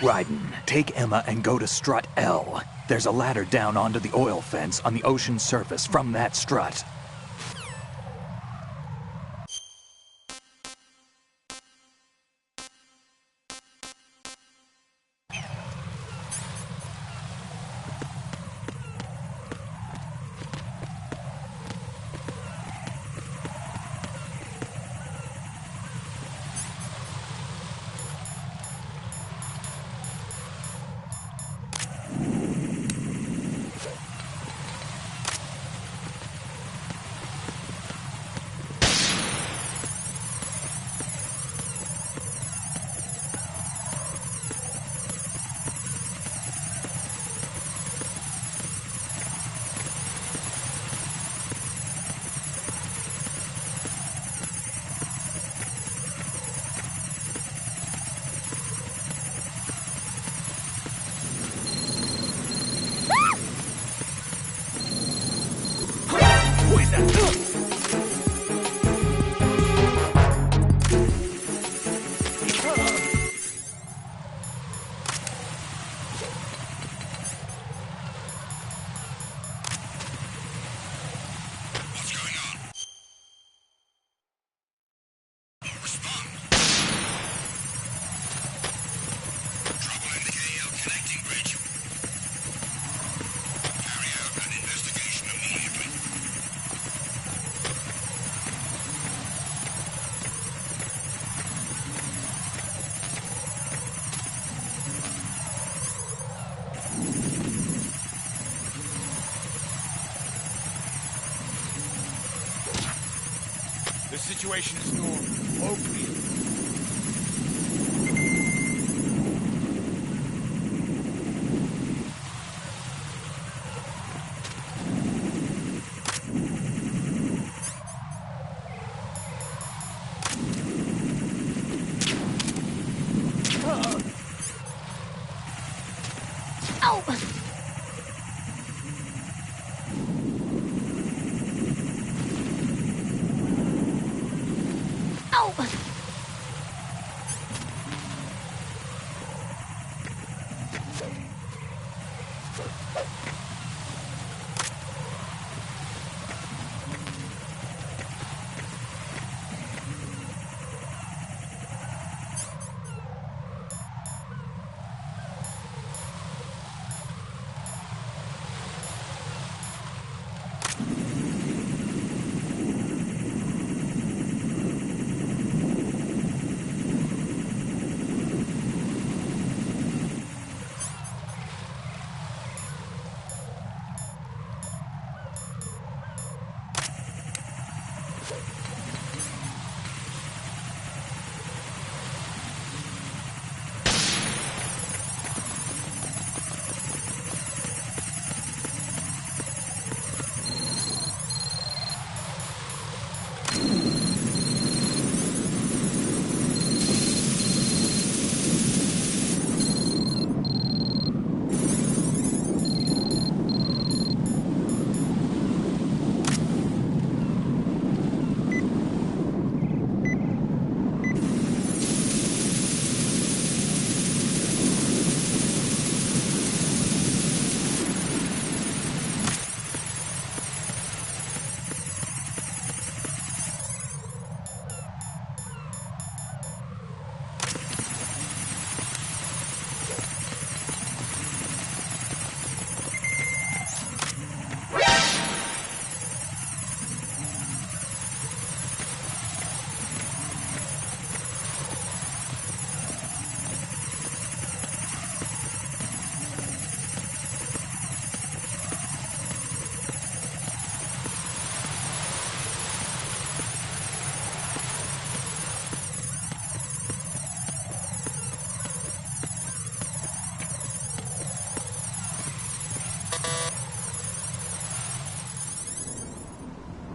Raiden, take Emma and go to strut L. There's a ladder down onto the oil fence on the ocean surface from that strut. The situation is normal. Oakley.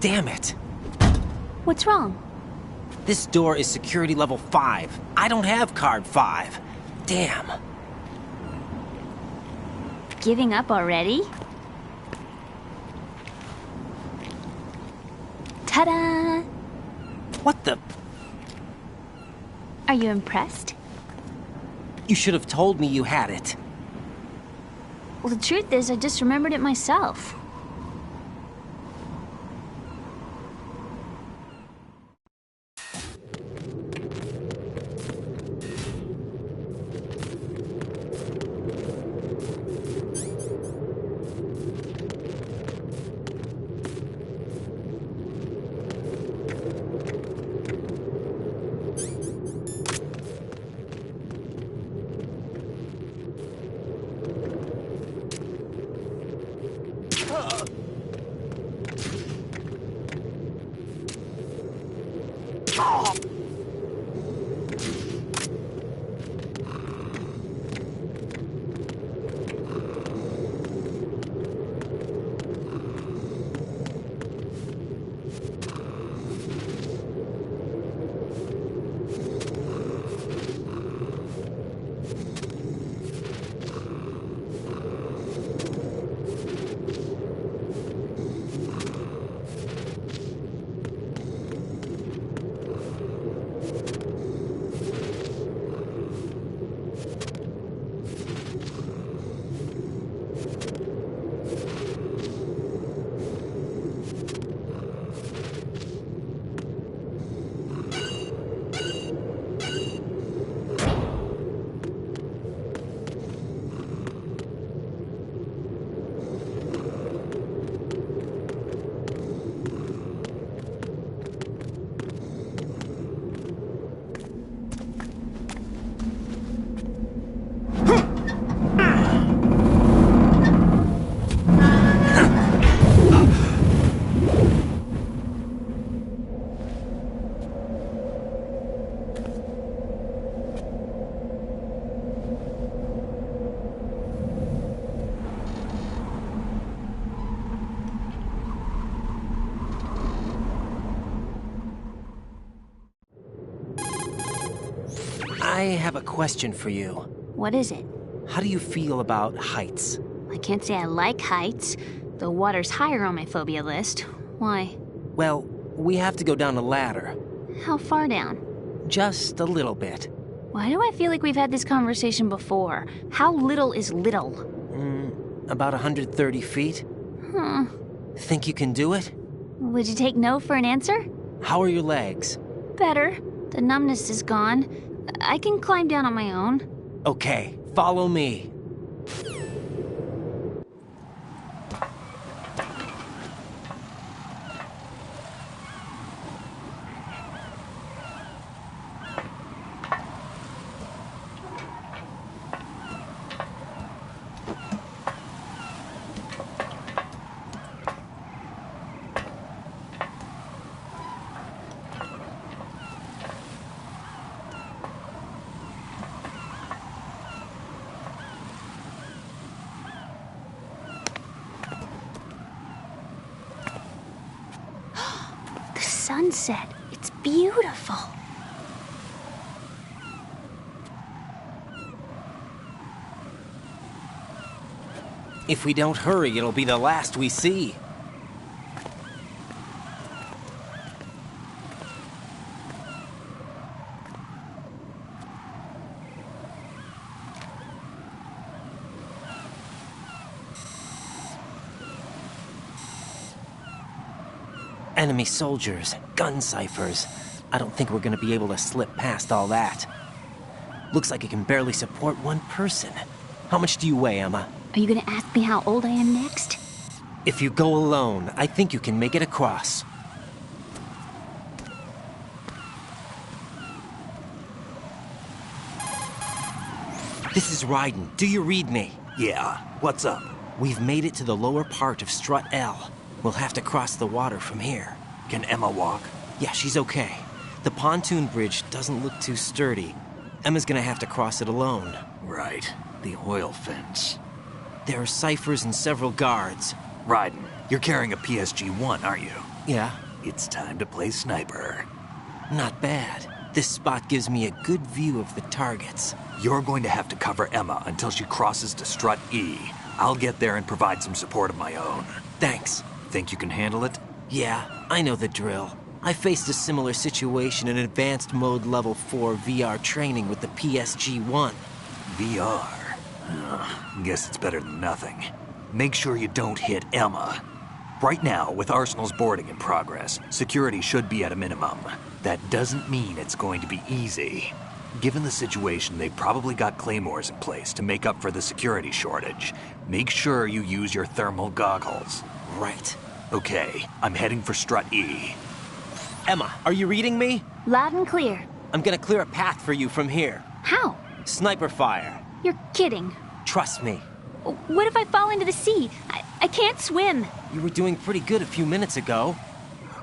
Damn it! What's wrong? This door is security level 5. I don't have card 5. Damn. Giving up already? Ta-da! What the? Are you impressed? You should have told me you had it. Well, the truth is, I just remembered it myself. I have a question for you. What is it? How do you feel about heights? I can't say I like heights. The water's higher on my phobia list. Why? Well, we have to go down a ladder. How far down? Just a little bit. Why do I feel like we've had this conversation before? How little is little? About 130 feet. Think you can do it? Would you take no for an answer? How are your legs? Better. The numbness is gone. I can climb down on my own. Okay, follow me. Sunset. It's beautiful. If we don't hurry, it'll be the last we see. Enemy soldiers, gun ciphers. I don't think we're gonna be able to slip past all that. Looks like it can barely support one person. How much do you weigh, Emma? Are you gonna ask me how old I am next? If you go alone, I think you can make it across. This is Ryden. Do you read me? Yeah, what's up? We've made it to the lower part of Strut L. We'll have to cross the water from here. Can Emma walk? Yeah, she's okay. The pontoon bridge doesn't look too sturdy. Emma's gonna have to cross it alone. Right. The oil fence. There are ciphers and several guards. Ryden, you're carrying a PSG-1, aren't you? Yeah. It's time to play sniper. Not bad. This spot gives me a good view of the targets. You're going to have to cover Emma until she crosses to Strut E. I'll get there and provide some support of my own. Thanks. Think you can handle it? Yeah, I know the drill. I faced a similar situation in Advanced Mode Level 4 VR training with the PSG-1. VR. Guess it's better than nothing. Make sure you don't hit Emma. Right now, with Arsenal's boarding in progress, security should be at a minimum. That doesn't mean it's going to be easy. Given the situation, they've probably got claymores in place to make up for the security shortage. Make sure you use your thermal goggles. Right. Okay, I'm heading for Strut E. Emma, are you reading me? Loud and clear. I'm gonna clear a path for you from here. How? Sniper fire. You're kidding. Trust me. What if I fall into the sea? I can't swim. You were doing pretty good a few minutes ago.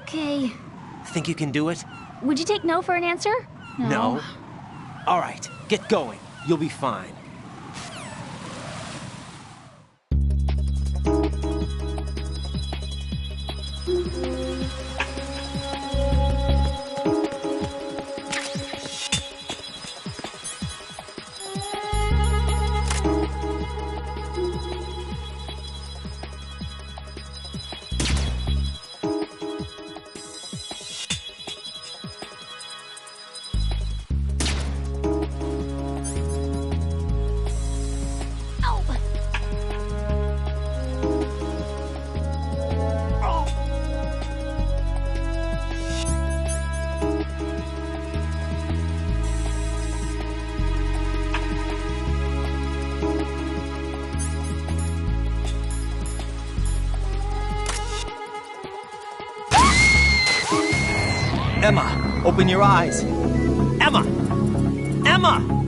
Okay. Think you can do it? Would you take no for an answer? No. All right, get going. You'll be fine. Emma, open your eyes. Emma! Emma!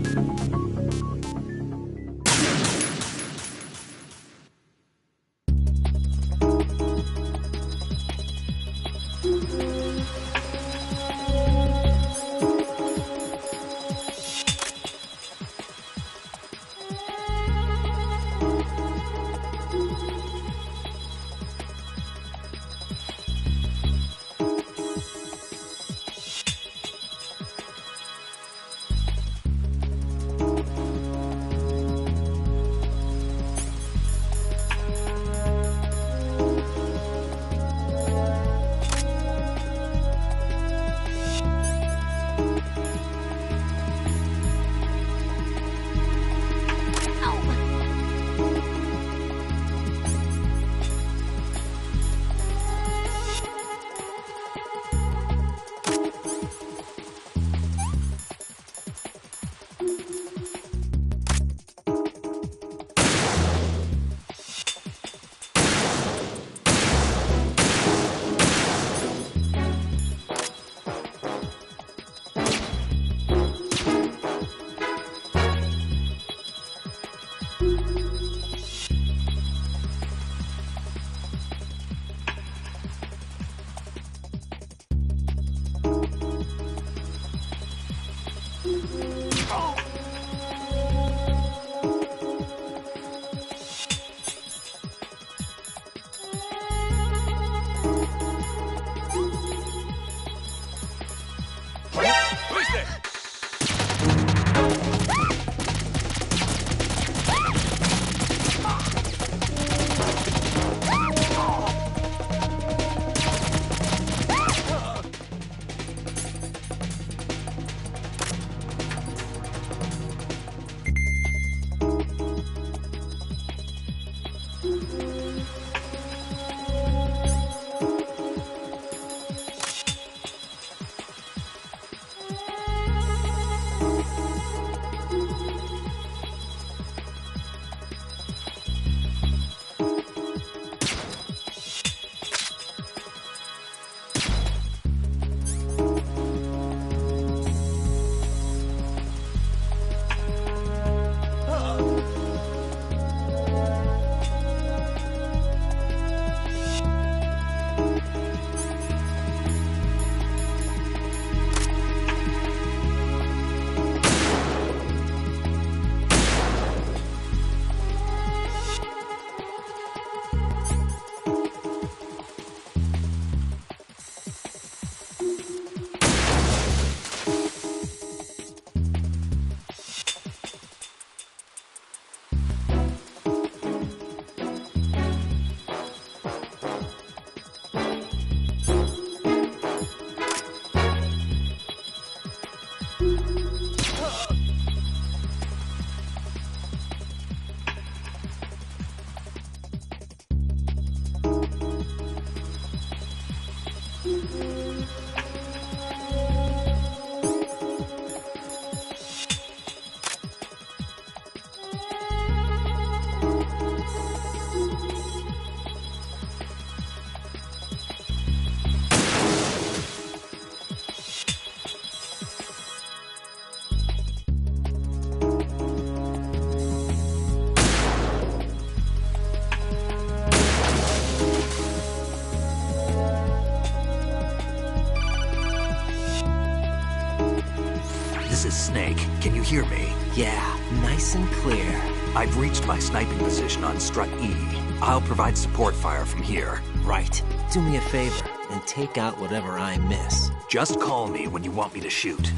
This is Snake. Can you hear me? Yeah, nice and clear. I've reached my sniping position on Strut E. I'll provide support fire from here. Right. Do me a favor and take out whatever I miss. Just call me when you want me to shoot.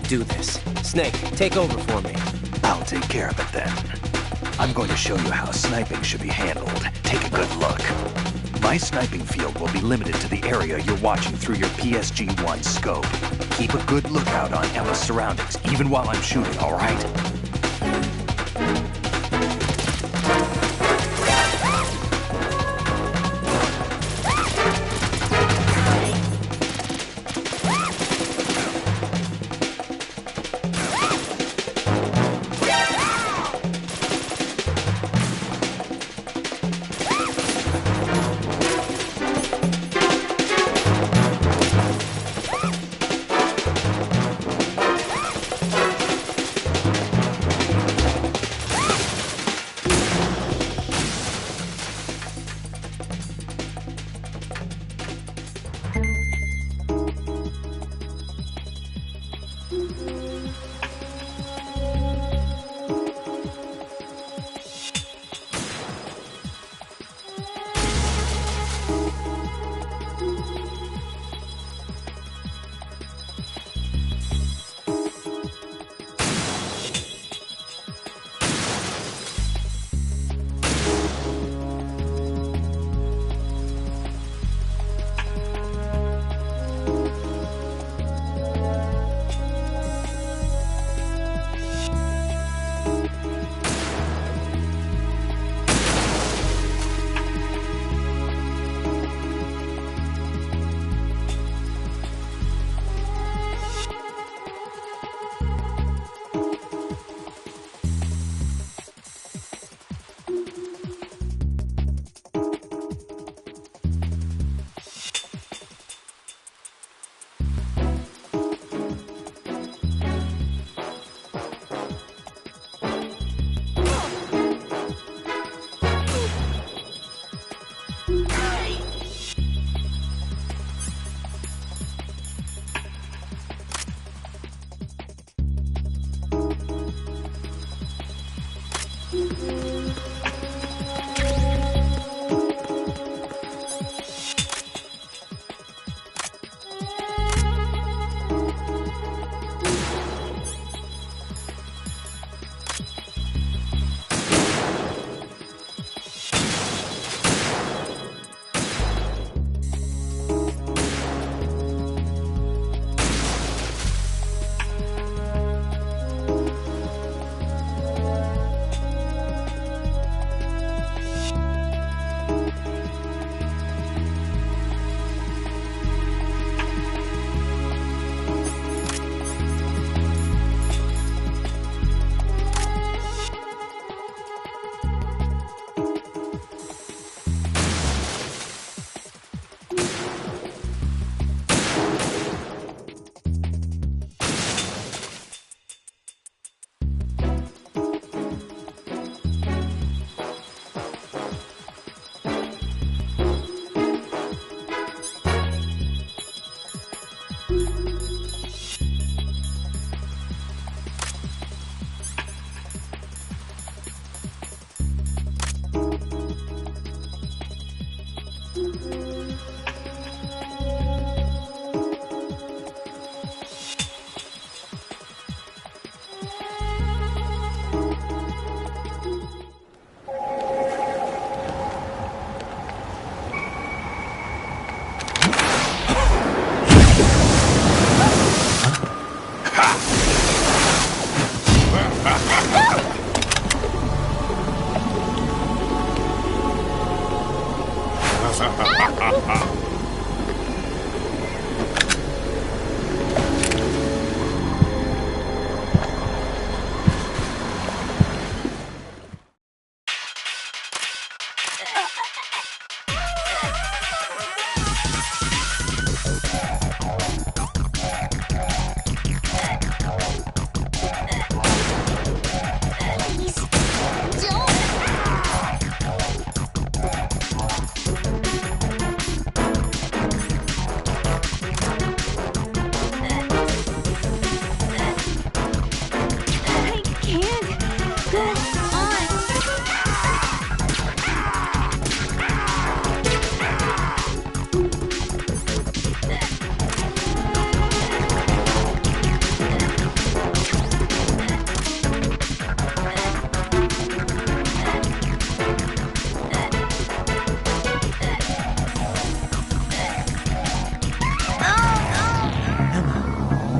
Do this. Snake, take over for me. I'll take care of it then. I'm going to show you how sniping should be handled. Take a good look. My sniping field will be limited to the area you're watching through your PSG-1 scope. Keep a good lookout on Emma's surroundings, even while I'm shooting, all right?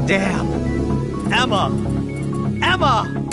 Damn! Emma! Emma!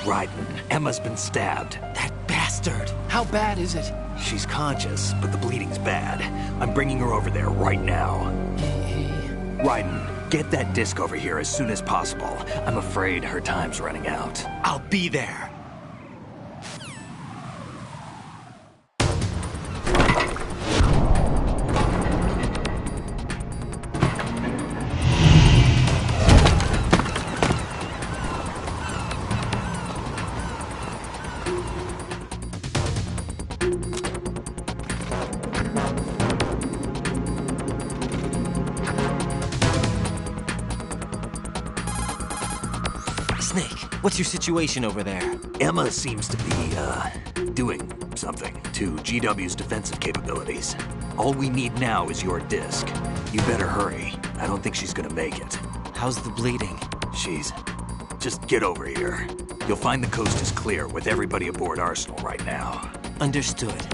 Raiden, Emma's been stabbed. That bastard! How bad is it? She's conscious, but the bleeding's bad. I'm bringing her over there right now. Raiden, get that disc over here as soon as possible. I'm afraid her time's running out. I'll be there. What's your situation over there? Emma seems to be, doing something to GW's defensive capabilities. All we need now is your disc. You better hurry. I don't think she's gonna make it. How's the bleeding? Just get over here. You'll find the coast is clear with everybody aboard Arsenal right now. Understood.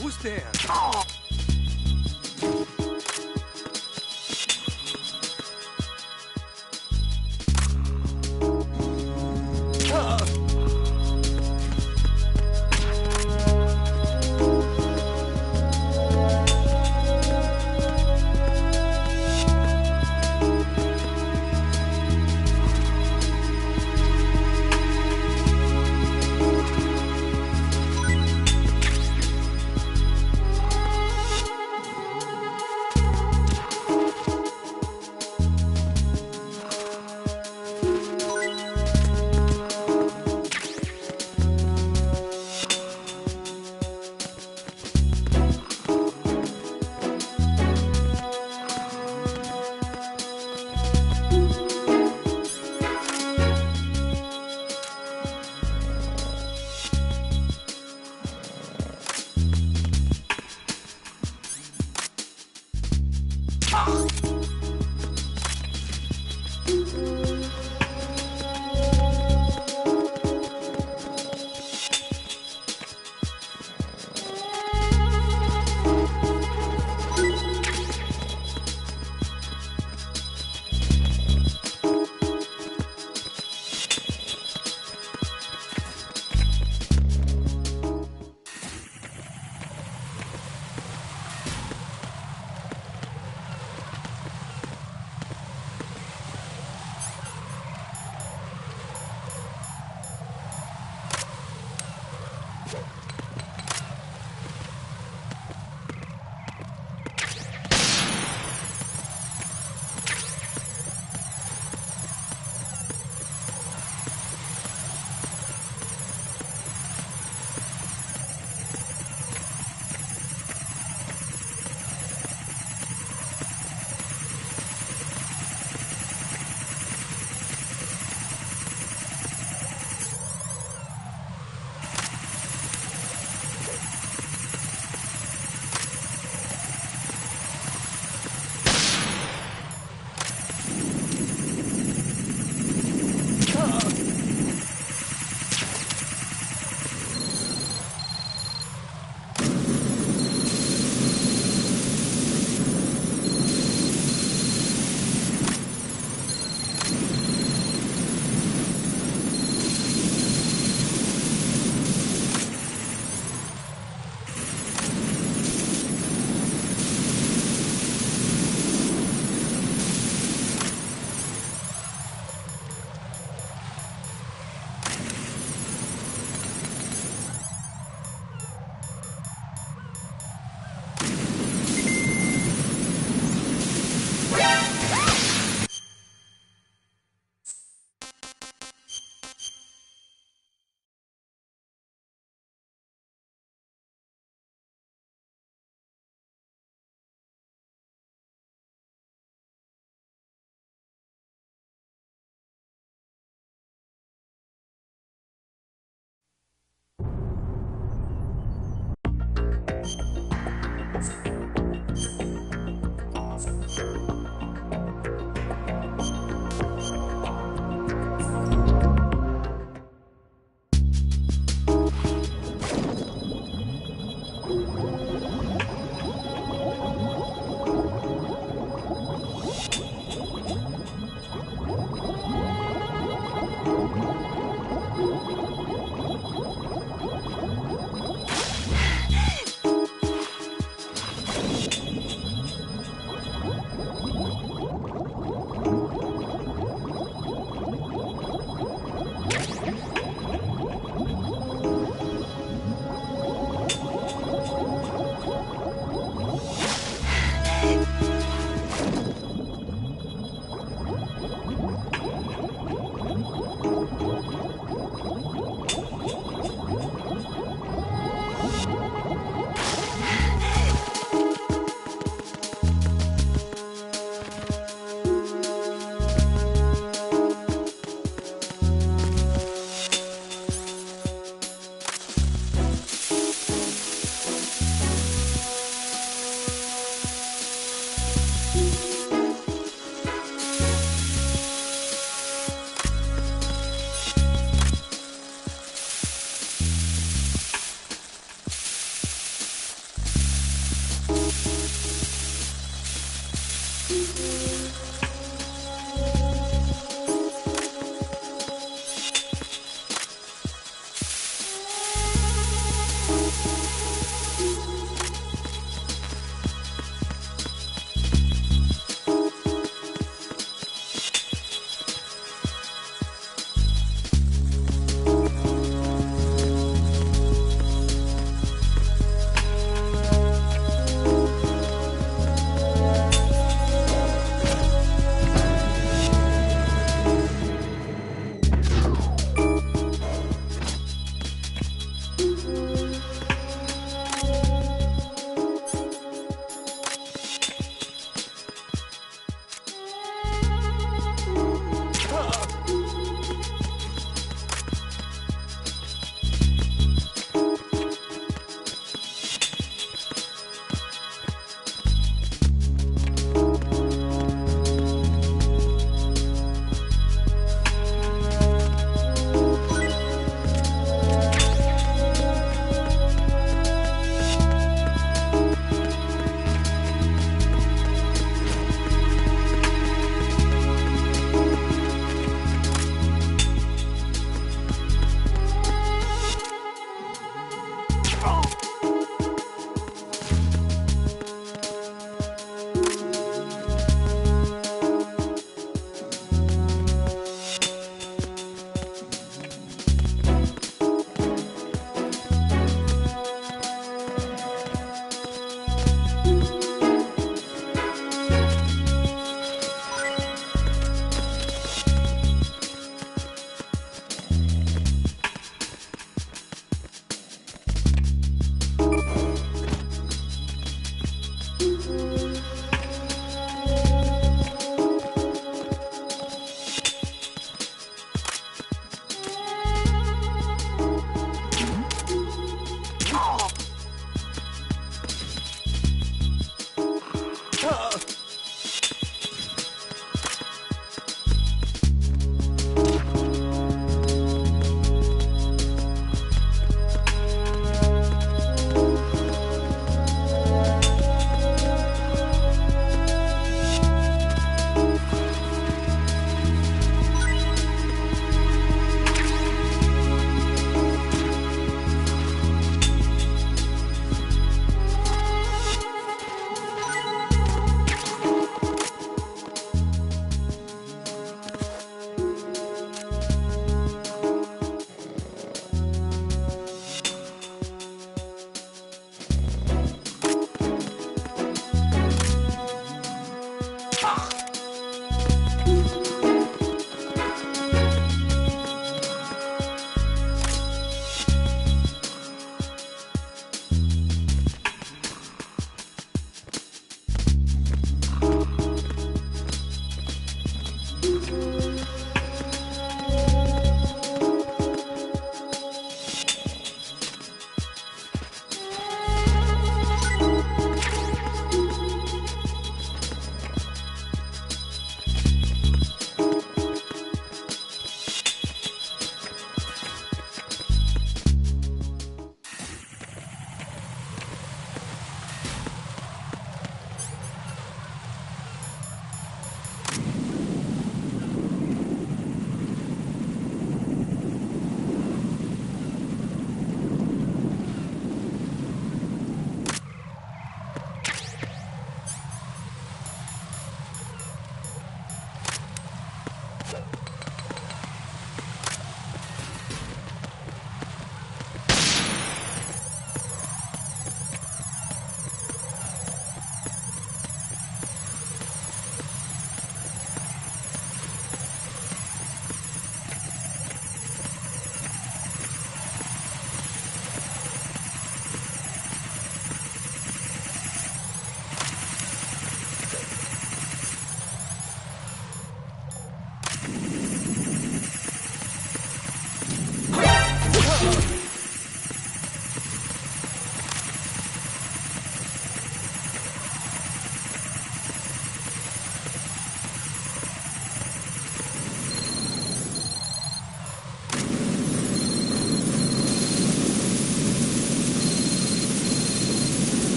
Who's there?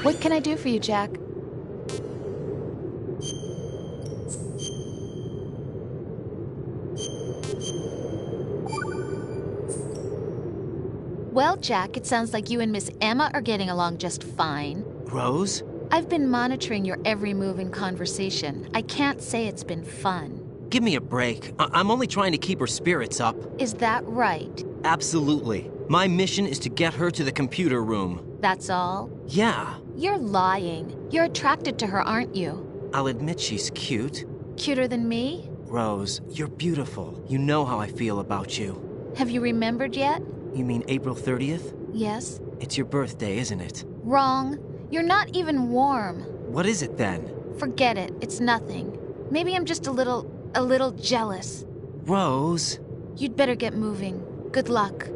What can I do for you, Jack? Well, Jack, it sounds like you and Miss Emma are getting along just fine. Rose? I've been monitoring your every move and conversation. I can't say it's been fun. Give me a break. I'm only trying to keep her spirits up. Is that right? Absolutely. My mission is to get her to the computer room. That's all? Yeah. You're lying. You're attracted to her, aren't you? I'll admit she's cute. Cuter than me? Rose, you're beautiful. You know how I feel about you. Have you remembered yet? You mean April 30th? Yes. It's your birthday, isn't it? Wrong. You're not even warm. What is it then? Forget it. It's nothing. Maybe I'm just a little jealous. Rose. You'd better get moving. Good luck.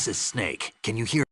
This is Snake. Can you hear?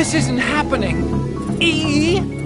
This isn't happening! E!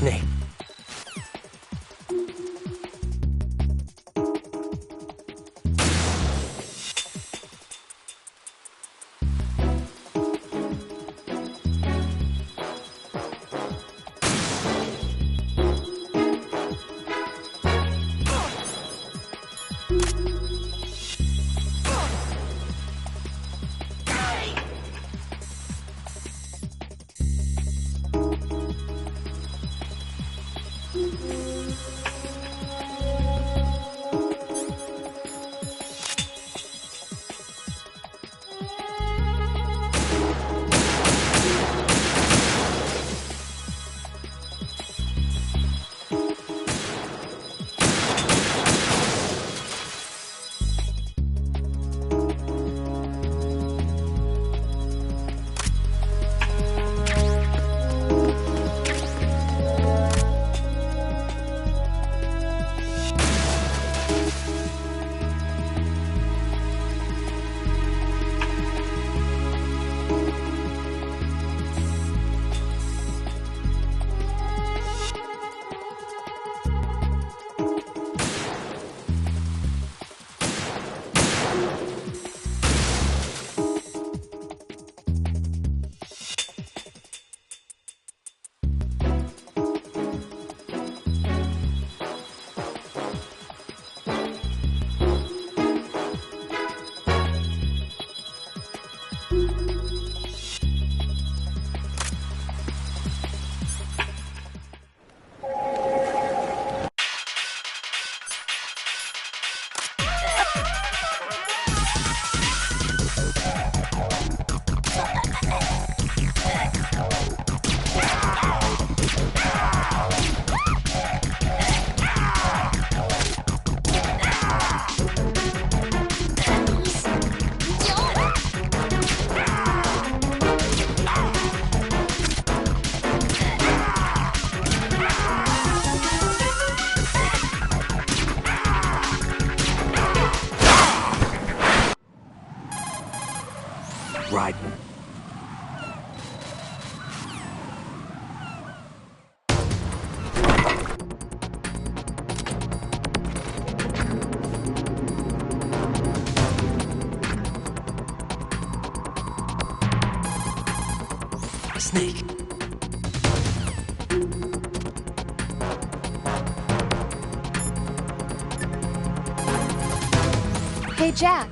Snake. Right. Snake. Hey, Jack.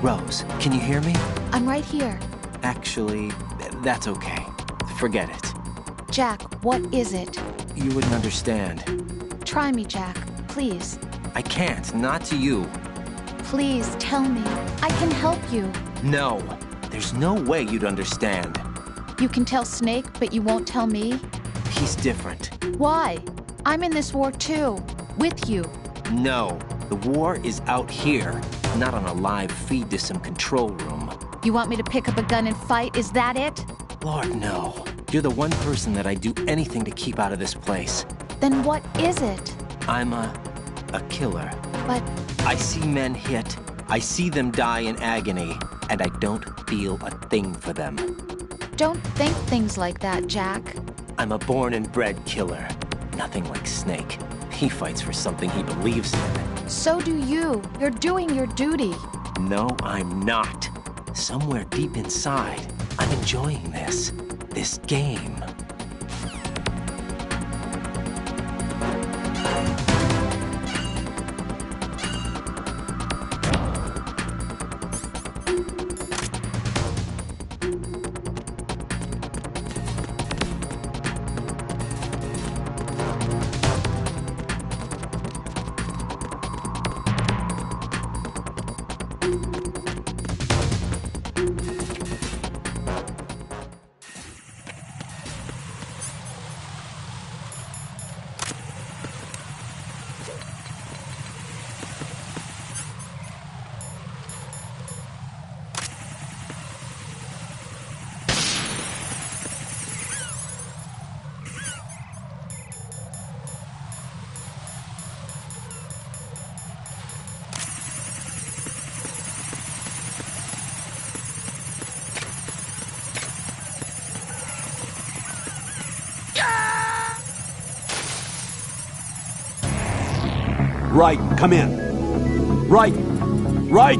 Rose, can you hear me? I'm right here. Actually, that's okay. Forget it. Jack, what is it? You wouldn't understand. Try me, Jack. Please. I can't, not to you. Please, tell me. I can help you. No, there's no way you'd understand. You can tell Snake, but you won't tell me? He's different. Why? I'm in this war too. With you. No, the war is out here, not on a live feed to some control room. You want me to pick up a gun and fight? Is that it? Lord, no. You're the one person that I'd do anything to keep out of this place. Then what is it? I'm a killer. But I see men hit, I see them die in agony, and I don't feel a thing for them. don't think things like that, Jack. I'm a born and bred killer. Nothing like Snake. He fights for something he believes in. So do you. You're doing your duty. No, I'm not. Somewhere deep inside, I'm enjoying this game. Right, come in. Right, right!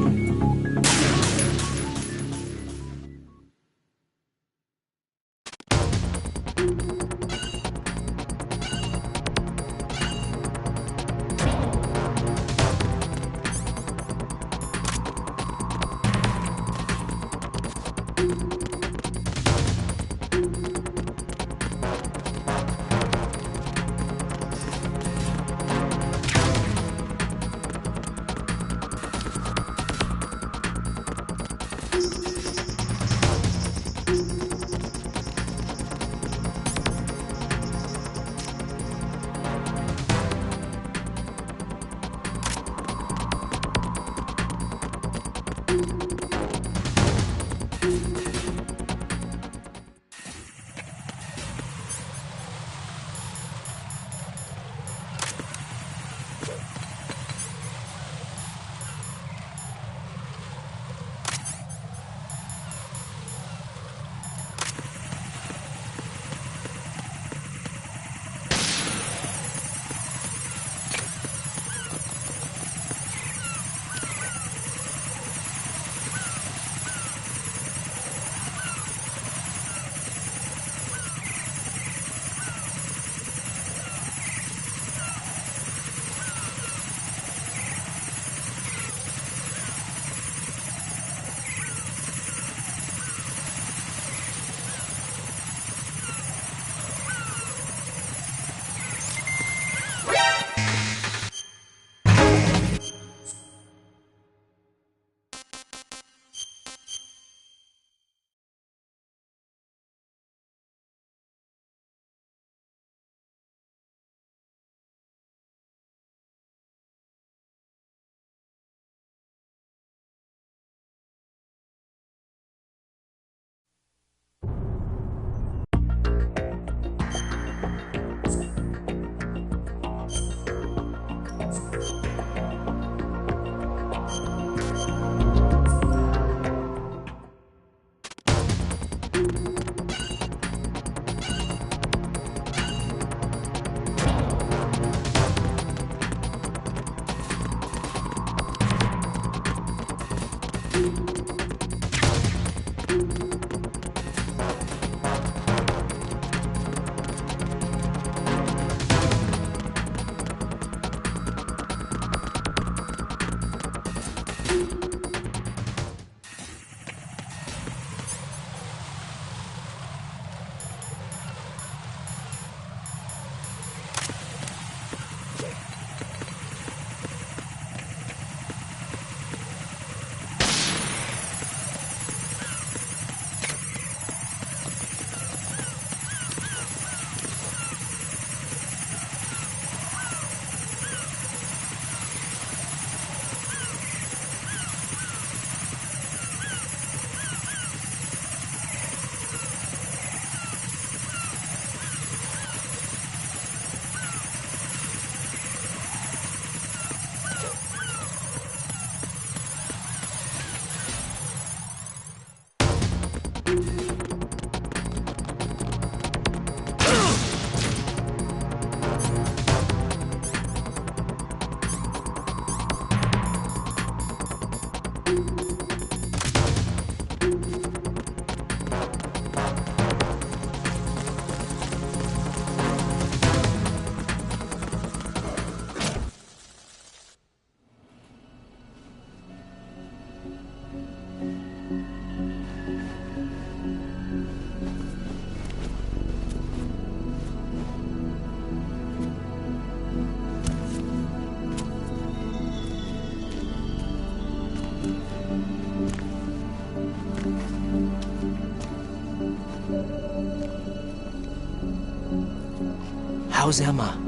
How's Emma?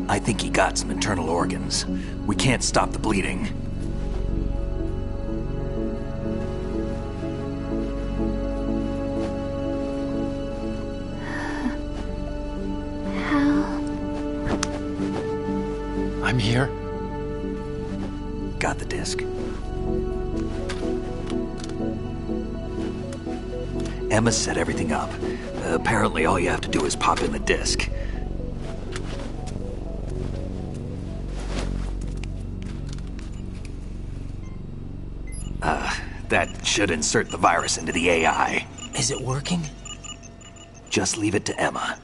I think he got some internal organs. We can't stop the bleeding. I'm here. Got the disc. Emma set everything up. Apparently all you have to do is pop in the disc. That should insert the virus into the AI. Is it working? Just leave it to Emma.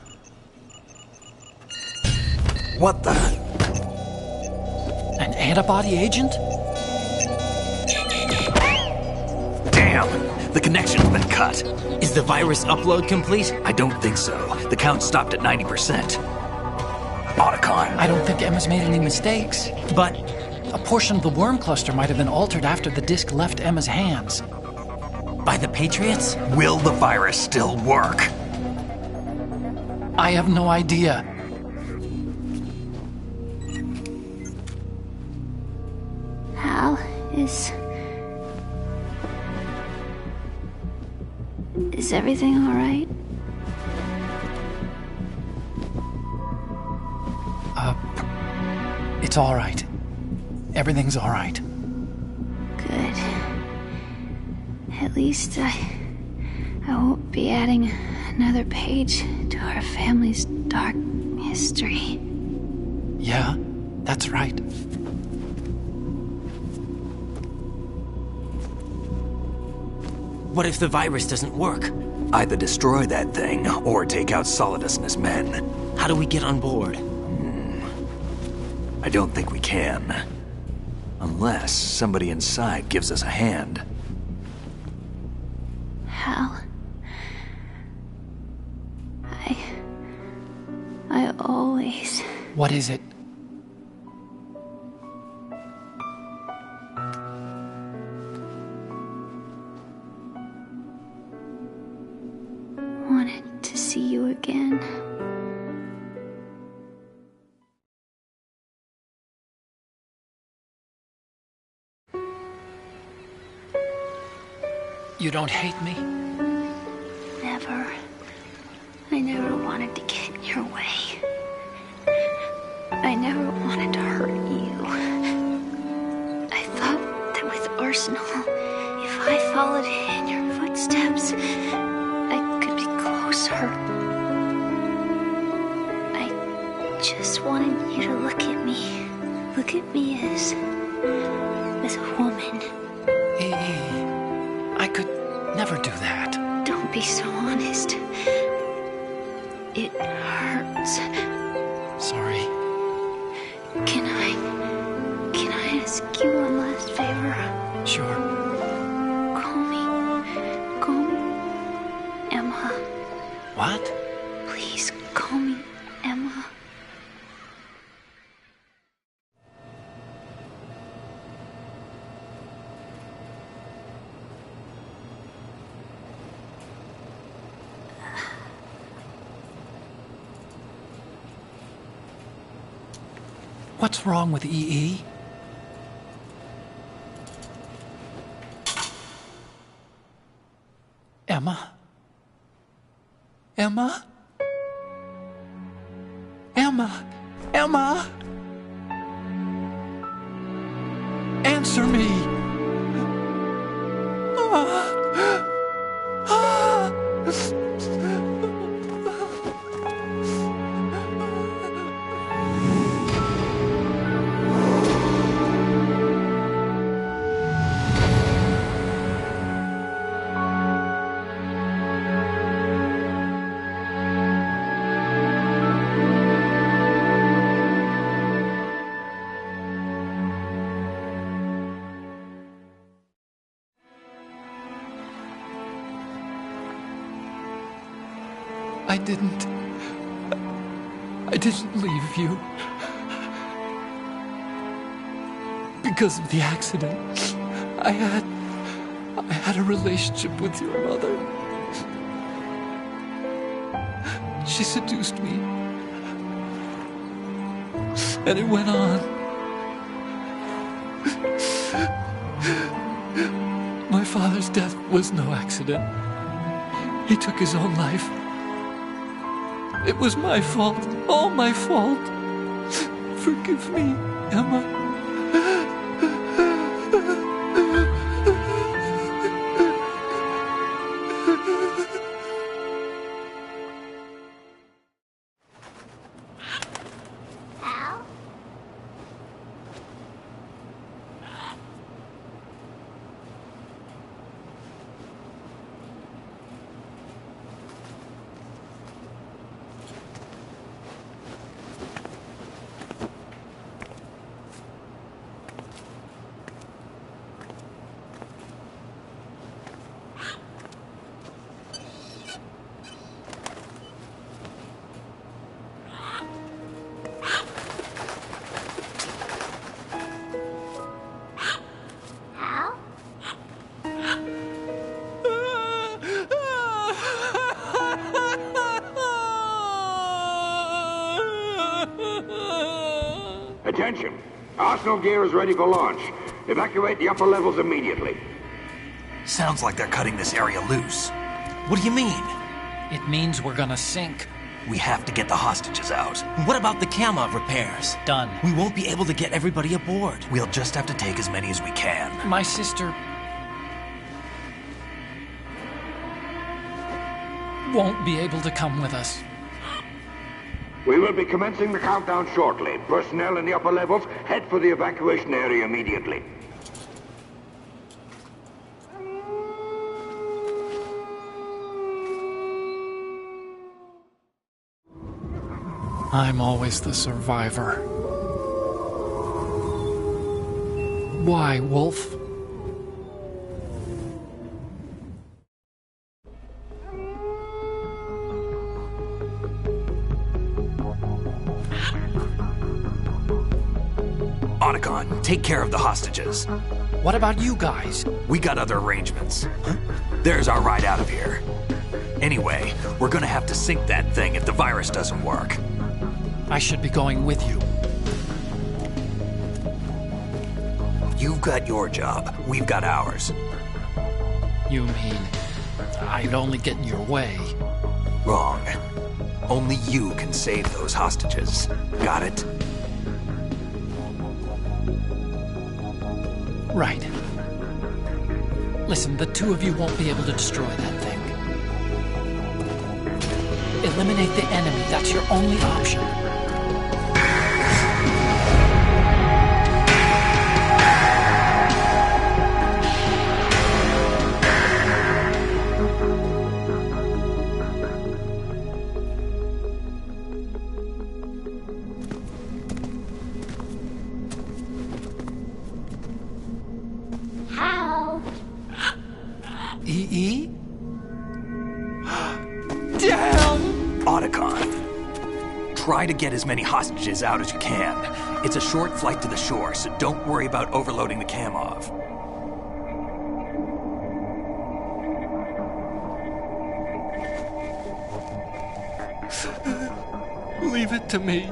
What the? An antibody agent? Damn! The connection's been cut. Is the virus upload complete? I don't think so. The count stopped at 90%. Otacon. I don't think Emma's made any mistakes. But a portion of the worm cluster might have been altered after the disc left Emma's hands. by the Patriots? Will the virus still work? I have no idea. Hal, is everything all right? It's all right. Everything's all right. Good. At least I won't be adding another page to our family's dark history. Yeah, that's right. What if the virus doesn't work? Either destroy that thing, or take out Solidus and his men. How do we get on board? I don't think we can. Unless somebody inside gives us a hand. Hal, I always... What is it? wanted to see you again. You don't hate me? Never. I never wanted to get in your way. I never wanted to hurt you. I thought that with Arsenal, if I followed in your footsteps, I could be closer. I just wanted you to look at me. Look at me as a woman. I could never do that. Don't be so honest. It hurts. Sorry. Can I ask you one last favor? Sure. Call me Emma. What? Please call me Emma. What's wrong with EE? Emma? Emma? Emma? Emma? Answer me! I didn't leave you. Because of the accident, I had a relationship with your mother. She seduced me, And it went on. My father's death was no accident. He took his own life. It was my fault, all my fault. Forgive me, Emma. Attention! Arsenal gear is ready for launch. Evacuate the upper levels immediately. Sounds like they're cutting this area loose. What do you mean? It means we're gonna sink. We have to get the hostages out. What about the camo repairs? Done. We won't be able to get everybody aboard. We'll just have to take as many as we can. My sister won't be able to come with us. We will be commencing the countdown shortly. Personnel in the upper levels, head for the evacuation area immediately. I'm always the survivor. Why, Wolf? Otacon, take care of the hostages. What about you guys? We got other arrangements. There's our ride out of here. Anyway, we're gonna have to sink that thing if the virus doesn't work. I should be going with you. You've got your job, we've got ours. You mean I'd only get in your way? Wrong. Only you can save those hostages. Got it? Right. Listen, the two of you won't be able to destroy that thing. Eliminate the enemy. That's your only option. EE? Damn! Otacon, try to get as many hostages out as you can. It's a short flight to the shore, so don't worry about overloading the Kamov. Leave it to me.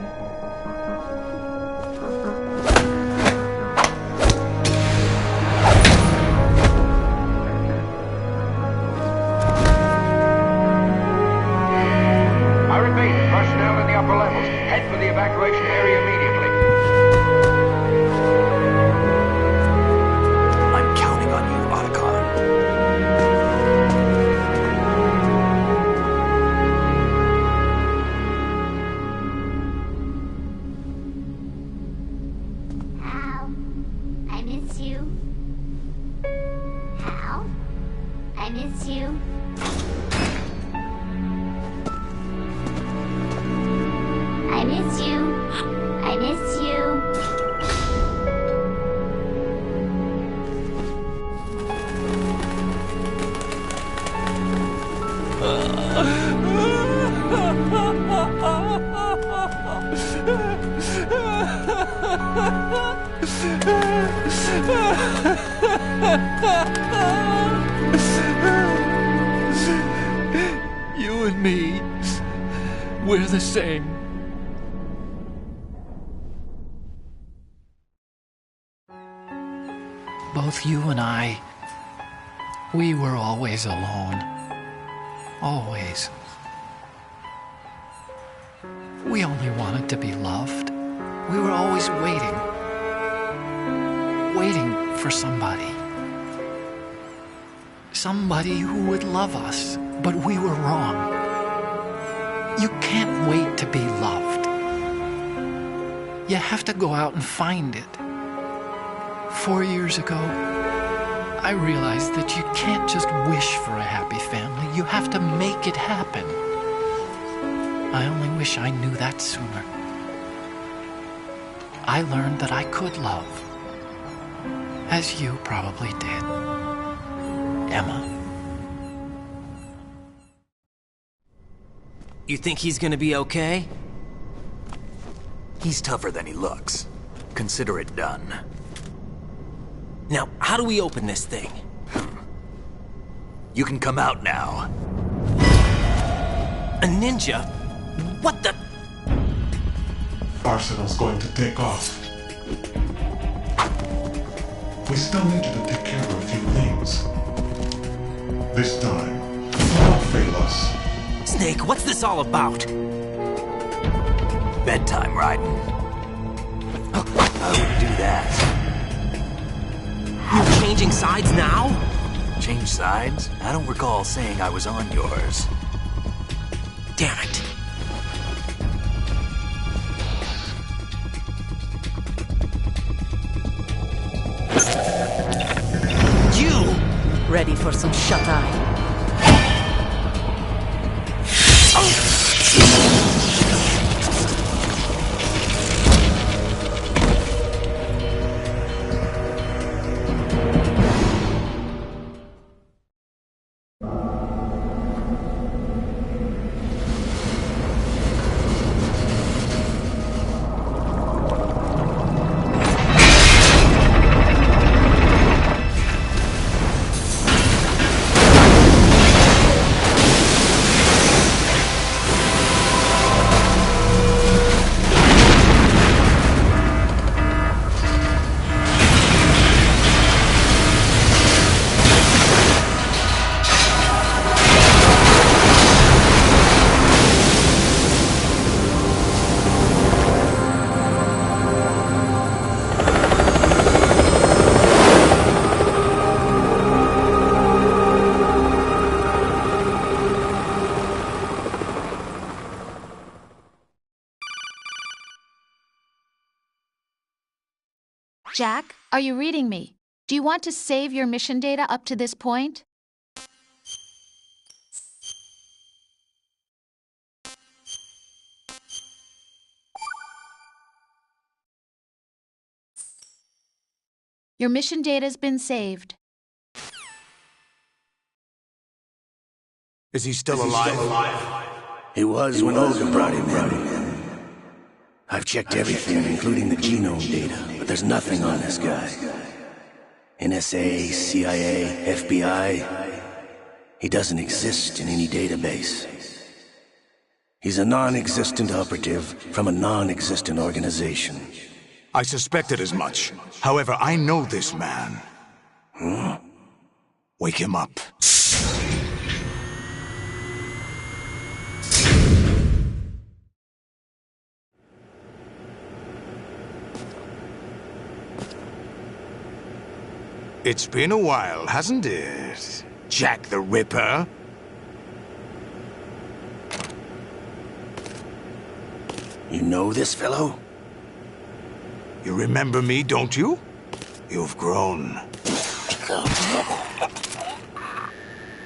Personnel in the upper levels, head for the evacuation area immediately. I'm counting on you, Otacon. Hal, I miss you. Hal, I miss you. I miss you. I miss you. You and me, we're the same. Both you and I, we were always alone. Always. We only wanted to be loved. We were always waiting. Waiting for somebody. Somebody who would love us, but we were wrong. You can't wait to be loved. You have to go out and find it. 4 years ago, I realized that you can't just wish for a happy family. You have to make it happen. I only wish I knew that sooner. I learned that I could love, as you probably did, Emma. You think he's gonna be okay? He's tougher than he looks. Consider it done. Now, how do we open this thing? You can come out now. A ninja? What the? Arsenal's going to take off. We still need you to take care of a few things. This time, don't fail us. Snake, what's this all about? Bedtime, Raiden. I wouldn't do that. You're changing sides now? Change sides? I don't recall saying I was on yours. Damn it. You! Ready for some shut-eye? Jack, are you reading me? Do you want to save your mission data up to this point? Your mission data's been saved. Is he still alive? He was when Olga brought him in. I've checked everything, including the genome data, but there's nothing on this guy. NSA, CIA, FBI. He doesn't exist in any database. He's a non-existent operative from a non-existent organization. I suspected as much. However, I know this man. Huh? Wake him up. It's been a while, hasn't it? Jack the Ripper? You know this fellow? You remember me, don't you? You've grown.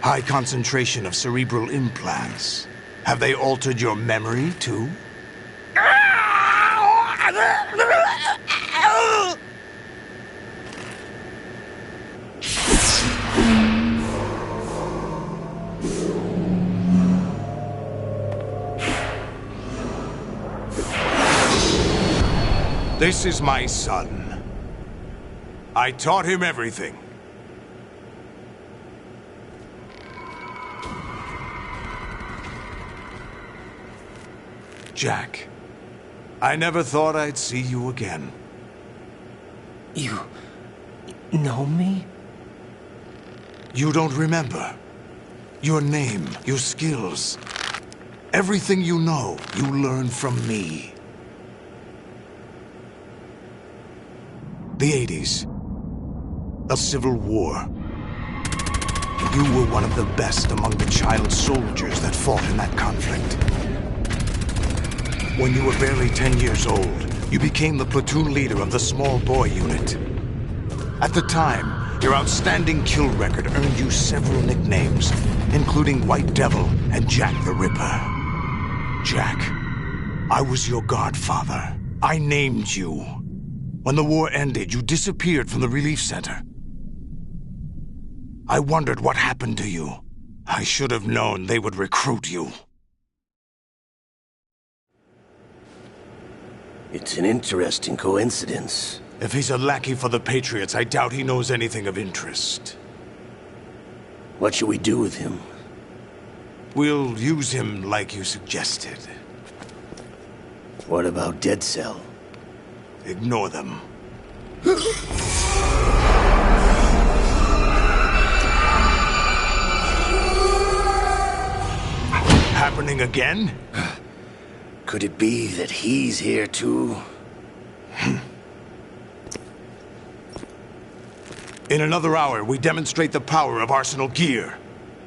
High concentration of cerebral implants. Have they altered your memory, too? This is my son. I taught him everything. Jack, I never thought I'd see you again. know me? You don't remember? Your name, your skills. Everything you know, you learned from me. The 80s. A civil war. You were one of the best among the child soldiers that fought in that conflict. When you were barely 10 years old, you became the platoon leader of the small boy unit. At the time, your outstanding kill record earned you several nicknames, including White Devil and Jack the Ripper. Jack, I was your godfather. I named you. When the war ended, you disappeared from the relief center. I wondered what happened to you. I should have known they would recruit you. It's an interesting coincidence. If he's a lackey for the Patriots, I doubt he knows anything of interest. What should we do with him? We'll use him like you suggested. What about Dead Cell? Ignore them. Happening again? Could it be that he's here too? In another hour, we demonstrate the power of Arsenal gear.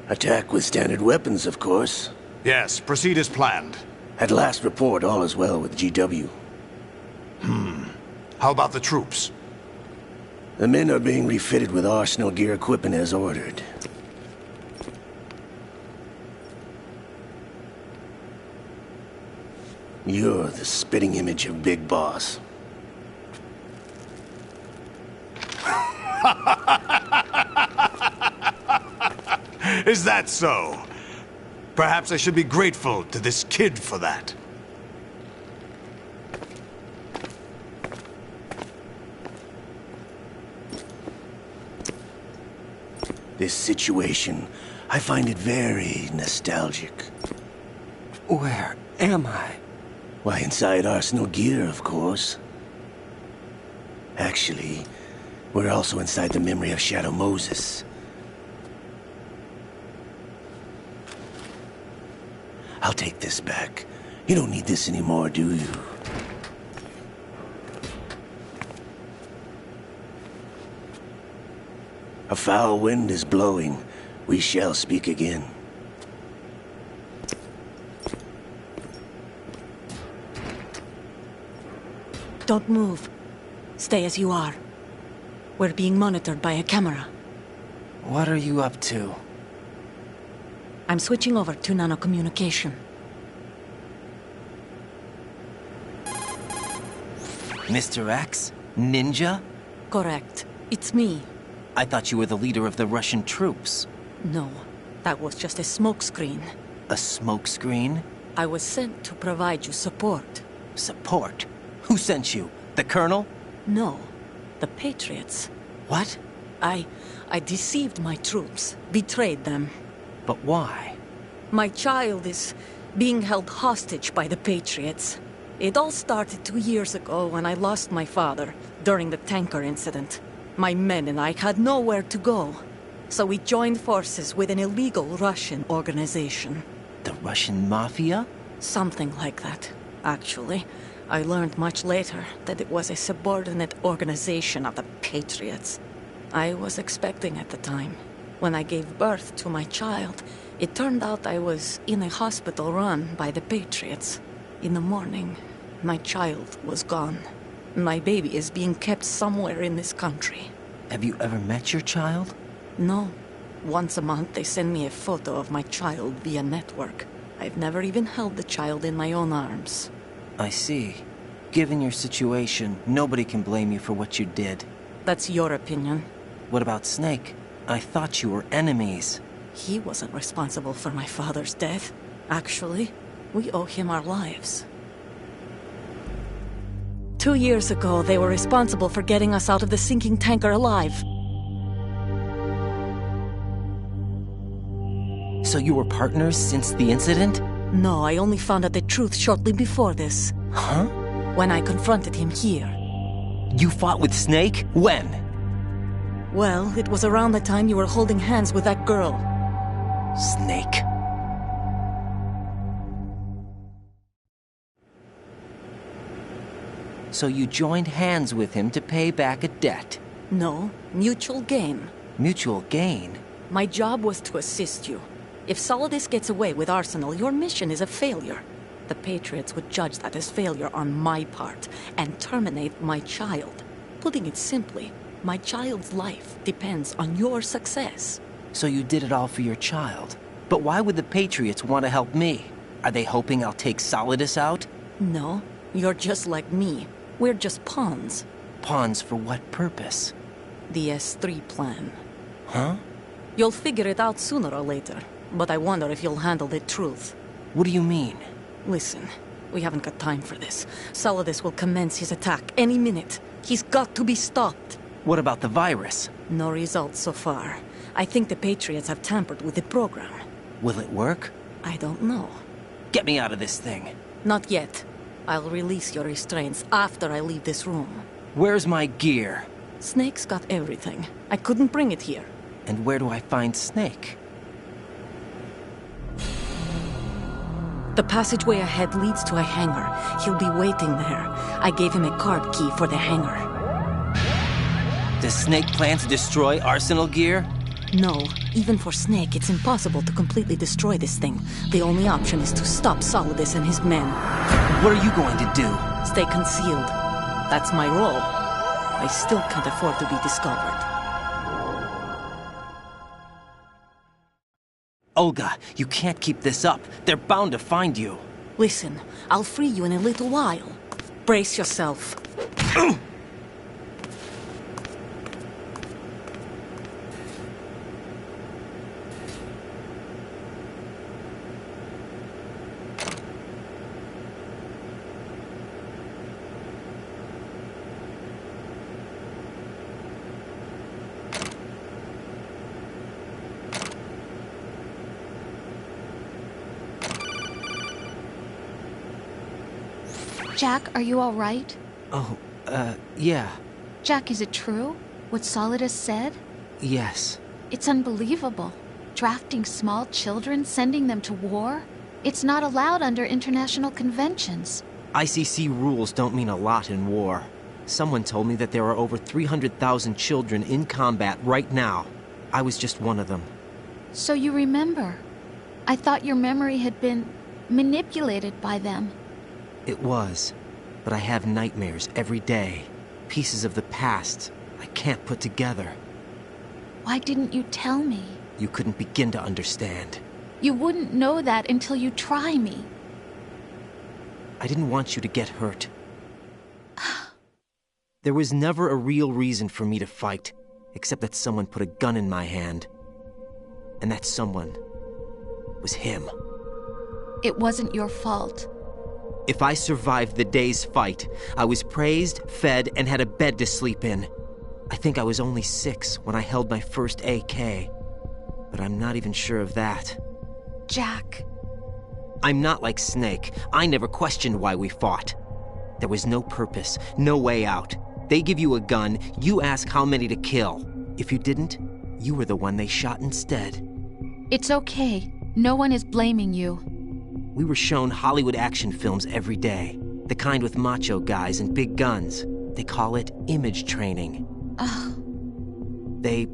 Attack with standard weapons, of course. Yes, proceed as planned. At last report, all is well with GW. How about the troops? The men are being refitted with Arsenal gear equipment as ordered. You're the spitting image of Big Boss. Is that so? Perhaps I should be grateful to this kid for that. This situation, I find it very nostalgic. Where am I? Why, inside Arsenal gear, of course. Actually, we're also inside the memory of Shadow Moses. I'll take this back. You don't need this anymore, do you? A foul wind is blowing. We shall speak again. Don't move. Stay as you are. We're being monitored by a camera. What are you up to? I'm switching over to nanocommunication. Mr. X? Ninja? Correct. It's me. I thought you were the leader of the Russian troops. No, that was just a smokescreen. A smokescreen? I was sent to provide you support. Support? Who sent you? The Colonel? No, the Patriots. What? I deceived my troops, betrayed them. But why? My child is being held hostage by the Patriots. It all started 2 years ago when I lost my father during the tanker incident. My men and I had nowhere to go, so we joined forces with an illegal Russian organization. The Russian Mafia? Something like that, actually. I learned much later that it was a subordinate organization of the Patriots. I was expecting at the time. When I gave birth to my child, it turned out I was in a hospital run by the Patriots. In the morning, my child was gone. My baby is being kept somewhere in this country. Have you ever met your child? No. Once a month, they send me a photo of my child via network. I've never even held the child in my own arms. I see. Given your situation, nobody can blame you for what you did. That's your opinion. What about Snake? I thought you were enemies. He wasn't responsible for my father's death. Actually, we owe him our lives. 2 years ago, they were responsible for getting us out of the sinking tanker alive. So you were partners since the incident? No, I only found out the truth shortly before this. Huh? When I confronted him here. You fought with Snake? When? Well, it was around the time you were holding hands with that girl. Snake. So you joined hands with him to pay back a debt? No, mutual gain. Mutual gain? My job was to assist you. If Solidus gets away with Arsenal, your mission is a failure. The Patriots would judge that as failure on my part and terminate my child. Putting it simply, my child's life depends on your success. So you did it all for your child. But why would the Patriots want to help me? Are they hoping I'll take Solidus out? No, you're just like me. We're just pawns. Pawns for what purpose? The S3 plan. Huh? You'll figure it out sooner or later, but I wonder if you'll handle the truth. What do you mean? Listen, we haven't got time for this. Solidus will commence his attack any minute. He's got to be stopped. What about the virus? No results so far. I think the Patriots have tampered with the program. Will it work? I don't know. Get me out of this thing. Not yet. I'll release your restraints after I leave this room. Where's my gear? Snake's got everything. I couldn't bring it here. And where do I find Snake? The passageway ahead leads to a hangar. He'll be waiting there. I gave him a card key for the hangar. Does Snake plan to destroy Arsenal gear? No. Even for Snake, it's impossible to completely destroy this thing. The only option is to stop Solidus and his men. What are you going to do? Stay concealed. That's my role. I still can't afford to be discovered. Olga, you can't keep this up. They're bound to find you. Listen, I'll free you in a little while. Brace yourself. Jack, are you all right? Oh, yeah. Jack, is it true? What Solidus said? Yes. It's unbelievable. Drafting small children, sending them to war? It's not allowed under international conventions. ICC rules don't mean a lot in war. Someone told me that there are over 300,000 children in combat right now. I was just one of them. So you remember. I thought your memory had been manipulated by them. It was, but I have nightmares every day. Pieces of the past I can't put together. Why didn't you tell me? You couldn't begin to understand. You wouldn't know that until you try me. I didn't want you to get hurt. There was never a real reason for me to fight, except that someone put a gun in my hand. And that someone was him. It wasn't your fault. If I survived the day's fight, I was praised, fed, and had a bed to sleep in. I think I was only 6 when I held my first AK. But I'm not even sure of that. Jack. I'm not like Snake. I never questioned why we fought. There was no purpose, no way out. They give you a gun, you ask how many to kill. If you didn't, you were the one they shot instead. It's okay. No one is blaming you. We were shown Hollywood action films every day. The kind with macho guys and big guns. They call it image training. They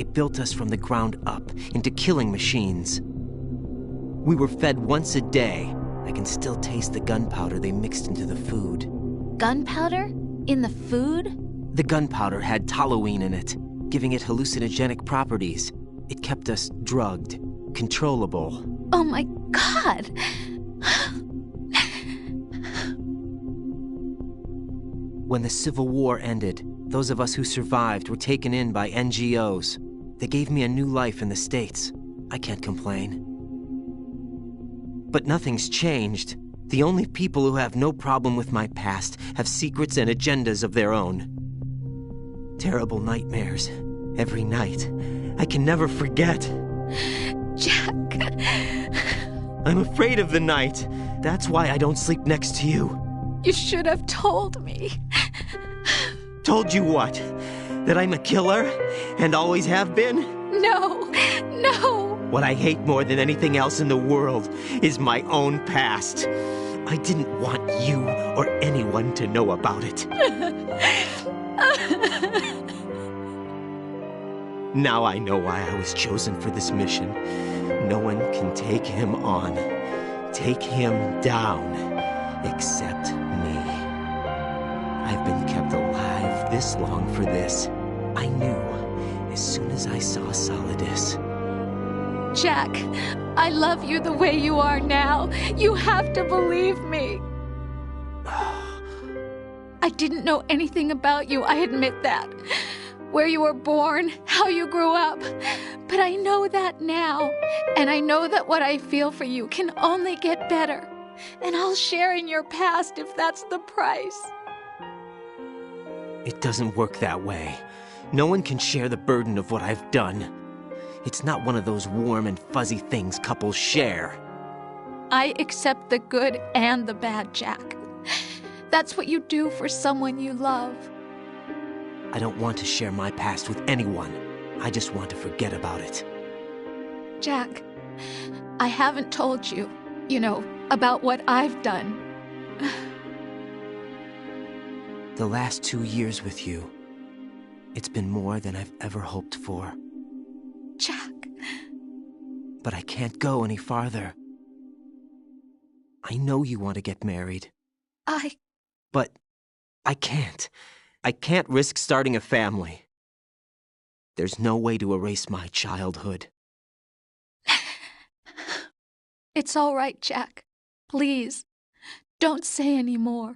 built us from the ground up into killing machines. We were fed once a day. I can still taste the gunpowder they mixed into the food. Gunpowder? In the food? The gunpowder had toluene in it, giving it hallucinogenic properties. It kept us drugged, controllable. Oh my God! When the Civil War ended, those of us who survived were taken in by NGOs. They gave me a new life in the States. I can't complain. But nothing's changed. The only people who have no problem with my past have secrets and agendas of their own. Terrible nightmares. Every night. I can never forget. Jack. I'm afraid of the night. That's why I don't sleep next to you. You should have told me. Told you what? That I'm a killer and always have been? No, no! What I hate more than anything else in the world is my own past. I didn't want you or anyone to know about it. Now I know why I was chosen for this mission. No one can take him on, take him down, except me. I've been kept alive this long for this. I knew as soon as I saw Solidus. Jack, I love you the way you are now. You have to believe me. I didn't know anything about you, I admit that. Where you were born, how you grew up. But I know that now. And I know that what I feel for you can only get better. And I'll share in your past if that's the price. It doesn't work that way. No one can share the burden of what I've done. It's not one of those warm and fuzzy things couples share. I accept the good and the bad, Jack. That's what you do for someone you love. I don't want to share my past with anyone. I just want to forget about it. Jack, I haven't told you, about what I've done. The last 2 years with you, it's been more than I've ever hoped for. Jack. But I can't go any farther. I know you want to get married. But I can't. I can't risk starting a family. There's no way to erase my childhood. It's all right, Jack. Please, don't say any more.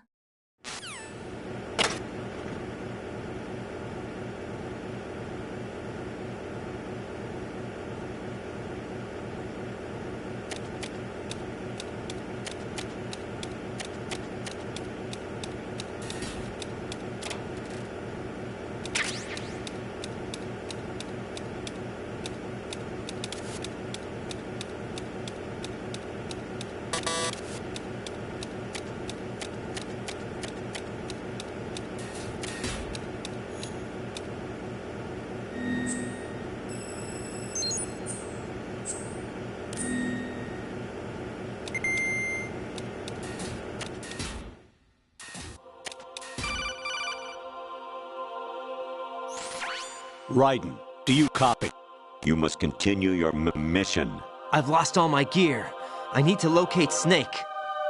Raiden, do you copy? You must continue your mission. I've lost all my gear. I need to locate Snake.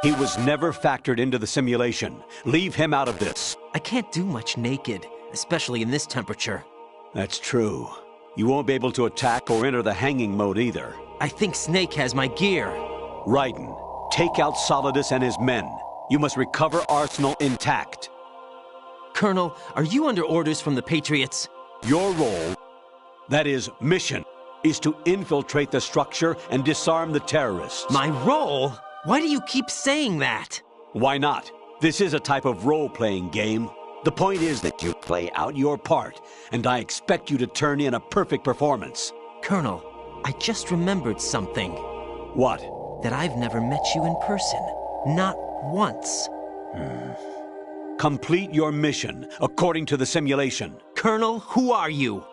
He was never factored into the simulation. Leave him out of this. I can't do much naked, especially in this temperature. That's true. You won't be able to attack or enter the hanging mode either. I think Snake has my gear. Raiden, take out Solidus and his men. You must recover Arsenal intact. Colonel, are you under orders from the Patriots? Your role, that is, mission, is to infiltrate the structure and disarm the terrorists. My role? Why do you keep saying that? Why not? This is a type of role-playing game. The point is that you play out your part, and I expect you to turn in a perfect performance. Colonel, I just remembered something. What? That I've never met you in person. Not once. Complete your mission, according to the simulation. Colonel, who are you?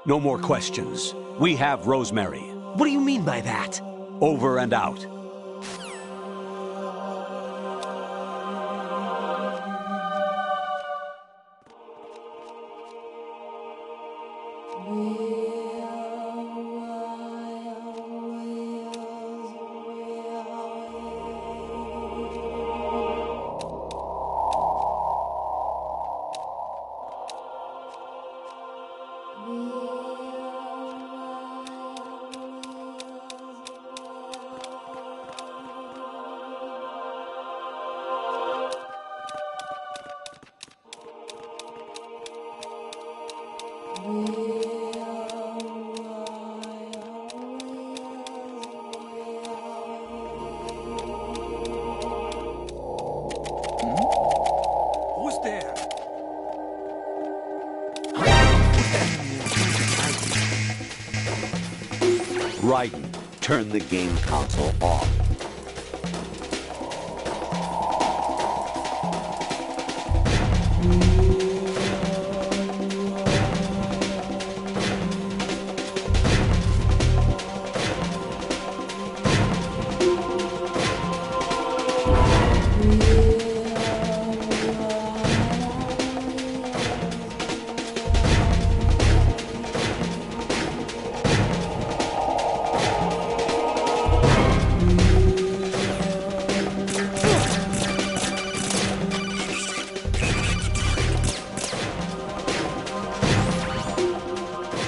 No more questions. We have Rosemary. What do you mean by that? Over and out. Who's there? Raiden, turn the game console off.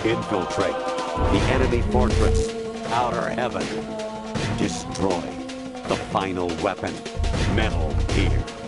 Infiltrate the enemy fortress, Outer Heaven. Destroy the final weapon, Metal Gear.